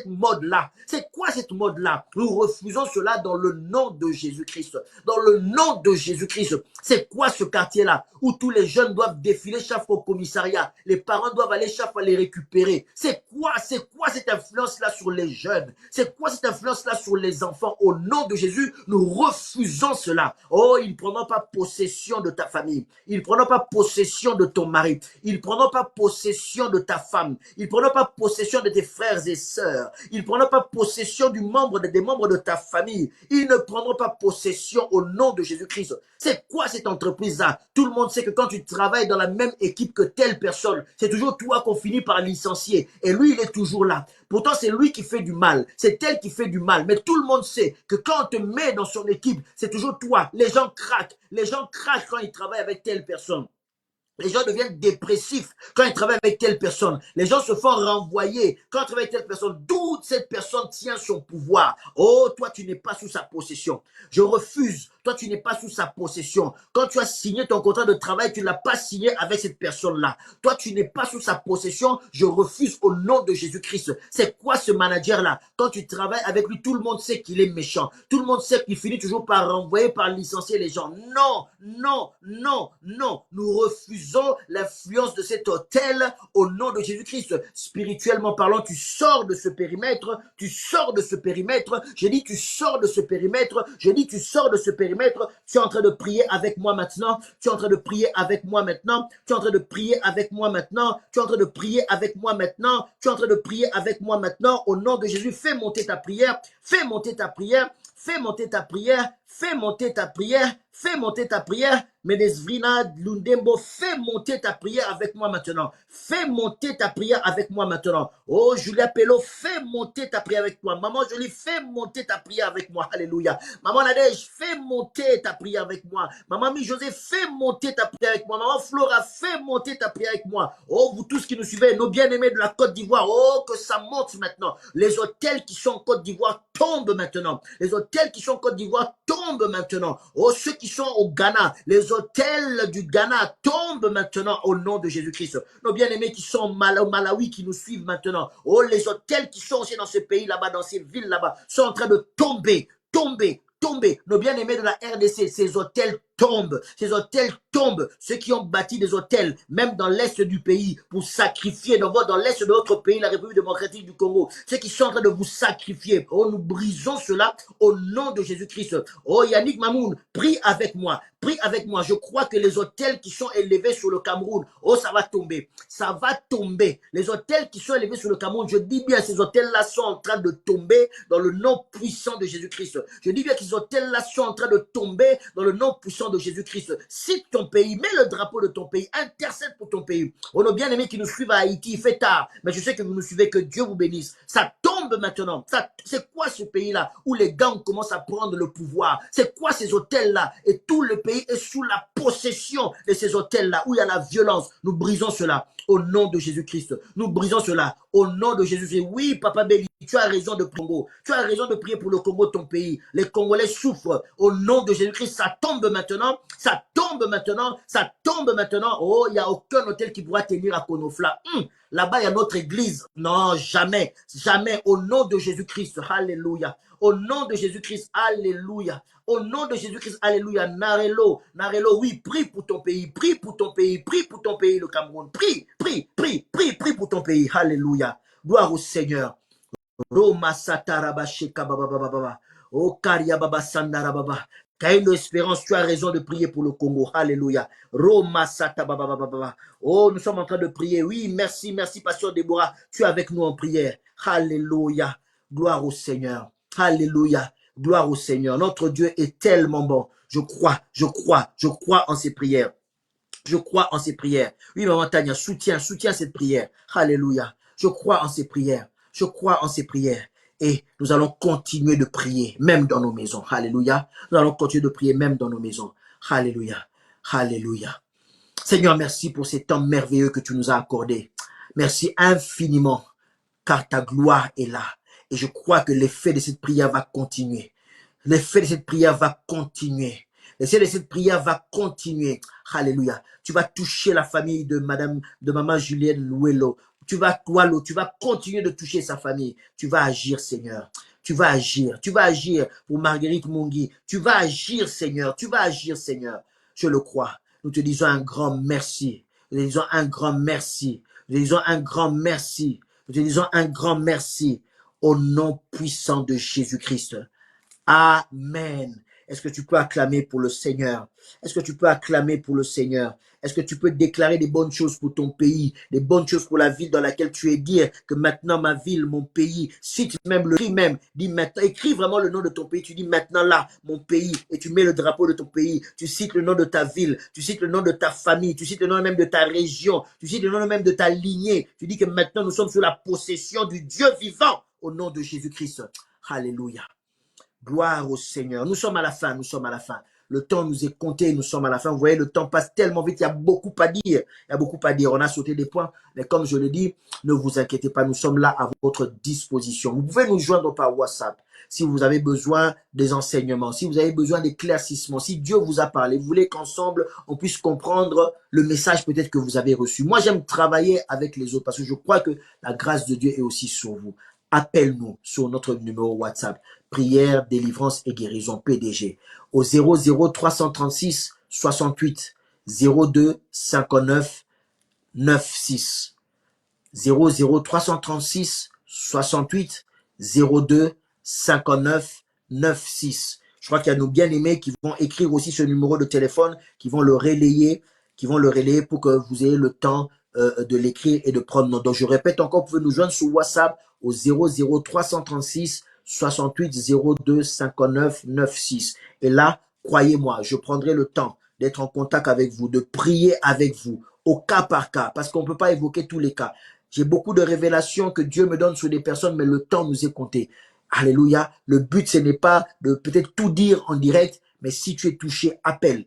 mode-là? C'est quoi cette mode-là? Nous refusons cela dans le nom de Jésus-Christ. Dans le nom de Jésus-Christ. C'est quoi ce quartier-là où tous les jeunes doivent défiler chaque chaque fois au commissariat. Les parents doivent aller chaque fois les récupérer. C'est quoi cette influence-là sur les jeunes? C'est quoi cette influence-là sur les enfants? Au nom de Jésus, nous refusons cela. Oh, ils ne prendront pas possession de ta famille. Ils ne prendront pas possession de ton mari. Ils ne prendront pas possession de ta femme. Ils ne prendront pas possession de tes frères et sœurs. Ils ne prendront pas possession des membres de ta famille. Ils ne prendront pas possession au nom de Jésus-Christ. C'est quoi cette entreprise-là? Tout le monde sait que quand tu travailles dans la même équipe que telle personne, c'est toujours toi qu'on finit par licencier. Et lui, il est toujours là. Pourtant, c'est lui qui fait du mal. C'est elle qui fait du mal. Mais tout le monde sait que quand on te met dans son équipe, c'est toujours toi. Les gens craquent. Les gens craquent quand ils travaillent avec telle personne. Les gens deviennent dépressifs quand ils travaillent avec telle personne. Les gens se font renvoyer quand ils travaillent avec telle personne. D'où cette personne tient son pouvoir. Oh, toi, tu n'es pas sous sa possession. Je refuse. Toi, tu n'es pas sous sa possession. Quand tu as signé ton contrat de travail, tu ne l'as pas signé avec cette personne-là. Toi, tu n'es pas sous sa possession. Je refuse au nom de Jésus-Christ. C'est quoi ce manager-là? Quand tu travailles avec lui, tout le monde sait qu'il est méchant. Tout le monde sait qu'il finit toujours par renvoyer, par licencier les gens. Non, non, non, non. Nous refusons l'influence de cet hôtel au nom de Jésus-Christ. Spirituellement parlant, tu sors de ce périmètre. Tu sors de ce périmètre. J'ai dit, tu sors de ce périmètre. J'ai dit, tu sors de ce périmètre. Tu es en train de prier avec moi maintenant. Tu es en train de prier avec moi maintenant. Tu es en train de prier avec moi maintenant. Tu es en train de prier avec moi maintenant. Tu es en train de prier avec moi maintenant. Au nom de Jésus, fais monter ta prière. Fais monter ta prière. Fais monter ta prière. Fais monter ta prière. Fais monter ta prière. Medesvrina Lundembo, fais monter ta prière avec moi maintenant. Fais monter ta prière avec moi maintenant. Oh, Julia Pello, fais monter ta prière avec moi. Maman Jolie, fais monter ta prière avec moi. Alléluia. Maman Nadège, fais monter ta prière avec moi. Maman Mi-José, fais monter ta prière avec moi. Maman Flora, fais monter ta prière avec moi. Oh, vous tous qui nous suivez, nos bien-aimés de la Côte d'Ivoire, oh, que ça monte maintenant. Les hôtels qui sont en Côte d'Ivoire tombent maintenant. Les hôtels qui sont en Côte d'Ivoire tombent maintenant. Oh, ceux qui sont au Ghana, les hôtels du Ghana tombent maintenant au nom de Jésus-Christ. Nos bien-aimés qui sont au Malawi, qui nous suivent maintenant. Oh, les hôtels qui sont aussi dans ce pays là-bas, dans ces villes là-bas, sont en train de tomber, tomber, tomber. Nos bien-aimés de la RDC, ces hôtels tombent. Ces hôtels tombent. Ceux qui ont bâti des hôtels, même dans l'est du pays, pour sacrifier, dans l'est de notre pays, la République démocratique du Congo, ceux qui sont en train de vous sacrifier. Oh, nous brisons cela au nom de Jésus-Christ. Oh, Yannick Mamoun, prie avec moi. Prie avec moi. Je crois que les hôtels qui sont élevés sur le Cameroun, oh, ça va tomber. Ça va tomber. Les hôtels qui sont élevés sur le Cameroun, je dis bien, ces hôtels-là sont en train de tomber dans le nom puissant de Jésus-Christ. Je dis bien que ces hôtels-là sont en train de tomber dans le nom puissant de Jésus-Christ. Cite ton pays, mets le drapeau de ton pays, intercède pour ton pays. Oh, nos bien-aimés qui nous suivent à Haïti, il fait tard, mais je sais que vous nous suivez, que Dieu vous bénisse. Ça tombe maintenant. C'est quoi ce pays-là où les gangs commencent à prendre le pouvoir? C'est quoi ces hôtels-là? Et tout le pays est sous la possession de ces hôtels-là où il y a la violence. Nous brisons cela au nom de Jésus-Christ. Nous brisons cela au nom de Jésus-Christ. Oui, Papa Béli, tu as raison de Congo. Tu as raison de prier pour le Congo, ton pays. Les Congolais souffrent. Au nom de Jésus-Christ, ça tombe maintenant. Ça tombe maintenant. Ça tombe maintenant. Oh, il n'y a aucun hôtel qui pourra tenir à Konofla. Là-bas, il y a notre église. Non, jamais. Jamais. Au nom de Jésus-Christ. Alléluia. Au nom de Jésus-Christ. Alléluia. Au nom de Jésus-Christ. Alléluia. Narelo. Narelo. Oui, prie pour ton pays. Prie pour ton pays. Prie pour ton pays, le Cameroun. Prie, prie, prie, prie, prie pour ton pays. Alléluia. Gloire au Seigneur. Roma Sataraba Sheka Baba Baba Baba. Oh Karia Baba Sandara Baba. Caïn d'espérance, tu as raison de prier pour le Congo. Alléluia. Roma Sata Baba Baba Baba. Oh, nous sommes en train de prier. Oui, merci, merci, Pasteur Déborah. Tu es avec nous en prière. Alléluia. Gloire au Seigneur. Alléluia. Gloire au Seigneur. Notre Dieu est tellement bon. Je crois en ses prières. Je crois en ses prières. Oui, Maman Tania, soutiens cette prière. Alléluia. Je crois en ses prières. Je crois en ses prières. Et nous allons continuer de prier, même dans nos maisons. Alléluia. Nous allons continuer de prier, même dans nos maisons. Alléluia. Alléluia. Seigneur, merci pour ces temps merveilleux que tu nous as accordés. Merci infiniment, car ta gloire est là. Et je crois que l'effet de cette prière va continuer. L'effet de cette prière va continuer. L'effet de cette prière va continuer. Alléluia. Tu vas toucher la famille de maman Julienne Louello. Tu vas continuer de toucher sa famille. Tu vas agir, Seigneur. Tu vas agir pour Marguerite Mungui. Tu vas agir, Seigneur. Je le crois. Nous te disons un grand merci. Nous te disons un grand merci. Nous te disons un grand merci. Nous te disons un grand merci au nom puissant de Jésus-Christ. Amen. Est-ce que tu peux acclamer pour le Seigneur? Est-ce que tu peux acclamer pour le Seigneur? Est-ce que tu peux déclarer des bonnes choses pour ton pays, des bonnes choses pour la ville dans laquelle tu es? Dire que maintenant ma ville, mon pays, cite même le cri même, dis maintenant, écris vraiment le nom de ton pays, tu dis maintenant là, mon pays, et tu mets le drapeau de ton pays, tu cites le nom de ta ville, tu cites le nom de ta famille, tu cites le nom même de ta région, tu cites le nom même de ta lignée, tu dis que maintenant nous sommes sous la possession du Dieu vivant au nom de Jésus-Christ. Alléluia. Gloire au Seigneur. Nous sommes à la fin, nous sommes à la fin. Le temps nous est compté, nous sommes à la fin. Vous voyez, le temps passe tellement vite, il y a beaucoup à dire. Il y a beaucoup à dire. On a sauté des points, mais comme je le dis, ne vous inquiétez pas, nous sommes là à votre disposition. Vous pouvez nous joindre par WhatsApp si vous avez besoin des enseignements, si vous avez besoin d'éclaircissements, si Dieu vous a parlé, vous voulez qu'ensemble, on puisse comprendre le message peut-être que vous avez reçu. Moi, j'aime travailler avec les autres parce que je crois que la grâce de Dieu est aussi sur vous. Appelle-nous sur notre numéro WhatsApp. Prière, délivrance et guérison PDG au 00 336 68 02 59 96 00 336 68 02 59 96. Je crois qu'il y a nos bien-aimés qui vont écrire aussi ce numéro de téléphone, qui vont le relayer pour que vous ayez le temps de l'écrire et de prendre note. Donc je répète encore, vous pouvez nous joindre sur WhatsApp au 00 336 68 02 59 96. Et là, croyez-moi, je prendrai le temps d'être en contact avec vous, de prier avec vous, au cas par cas, parce qu'on ne peut pas évoquer tous les cas. J'ai beaucoup de révélations que Dieu me donne sur des personnes, mais le temps nous est compté. Alléluia. Le but, ce n'est pas de peut-être tout dire en direct, mais si tu es touché, appelle.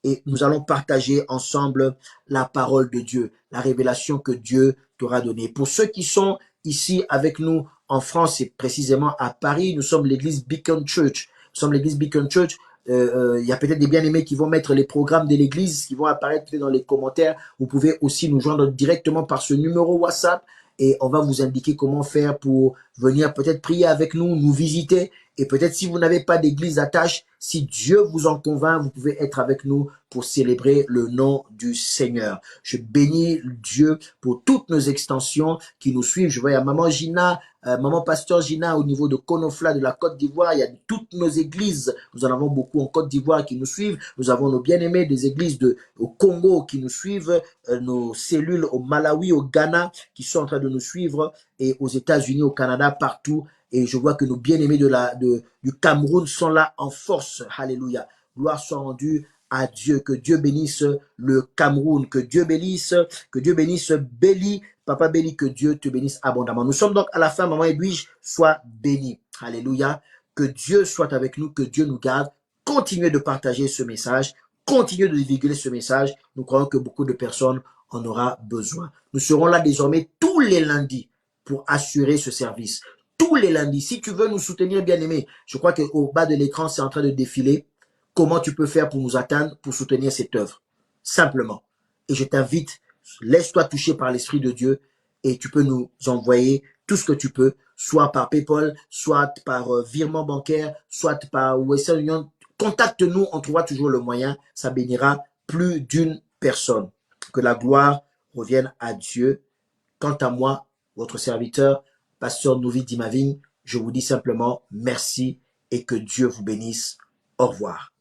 Et nous allons partager ensemble la parole de Dieu, la révélation que Dieu t'aura donnée. Pour ceux qui sont ici avec nous en France et précisément à Paris, nous sommes l'église Beacon Church. Nous sommes l'église Beacon Church. Il y a peut-être des bien-aimés qui vont mettre les programmes de l'église, qui vont apparaître dans les commentaires. Vous pouvez aussi nous joindre directement par ce numéro WhatsApp et on va vous indiquer comment faire pour venir peut-être prier avec nous, nous visiter. Et peut-être si vous n'avez pas d'église attache, si Dieu vous en convainc, vous pouvez être avec nous pour célébrer le nom du Seigneur. Je bénis Dieu pour toutes nos extensions qui nous suivent. Je vois, il y a Maman Gina, Maman Pasteur Gina au niveau de Konofla de la Côte d'Ivoire. Il y a toutes nos églises. Nous en avons beaucoup en Côte d'Ivoire qui nous suivent. Nous avons nos bien-aimés des églises au Congo qui nous suivent, nos cellules au Malawi, au Ghana qui sont en train de nous suivre et aux États-Unis, au Canada, partout. Et je vois que nos bien-aimés du Cameroun sont là en force. Alléluia. Gloire soit rendue à Dieu. Que Dieu bénisse le Cameroun. Que Dieu bénisse Béli. Papa Béli, que Dieu te bénisse abondamment. Nous sommes donc à la fin. Maman Edwige, sois bénie. Alléluia. Que Dieu soit avec nous. Que Dieu nous garde. Continuez de partager ce message. Continuez de divulguer ce message. Nous croyons que beaucoup de personnes en auront besoin. Nous serons là désormais tous les lundis pour assurer ce service. Tous les lundis. Si tu veux nous soutenir, bien-aimé, je crois qu'au bas de l'écran, c'est en train de défiler. Comment tu peux faire pour nous atteindre, pour soutenir cette œuvre? Simplement. Et je t'invite, laisse-toi toucher par l'Esprit de Dieu et tu peux nous envoyer tout ce que tu peux, soit par PayPal, soit par virement bancaire, soit par Western Union. Contacte-nous, on trouvera toujours le moyen. Ça bénira plus d'une personne. Que la gloire revienne à Dieu. Quant à moi, votre serviteur, Pasteur Novi Dimavine, je vous dis simplement merci et que Dieu vous bénisse. Au revoir.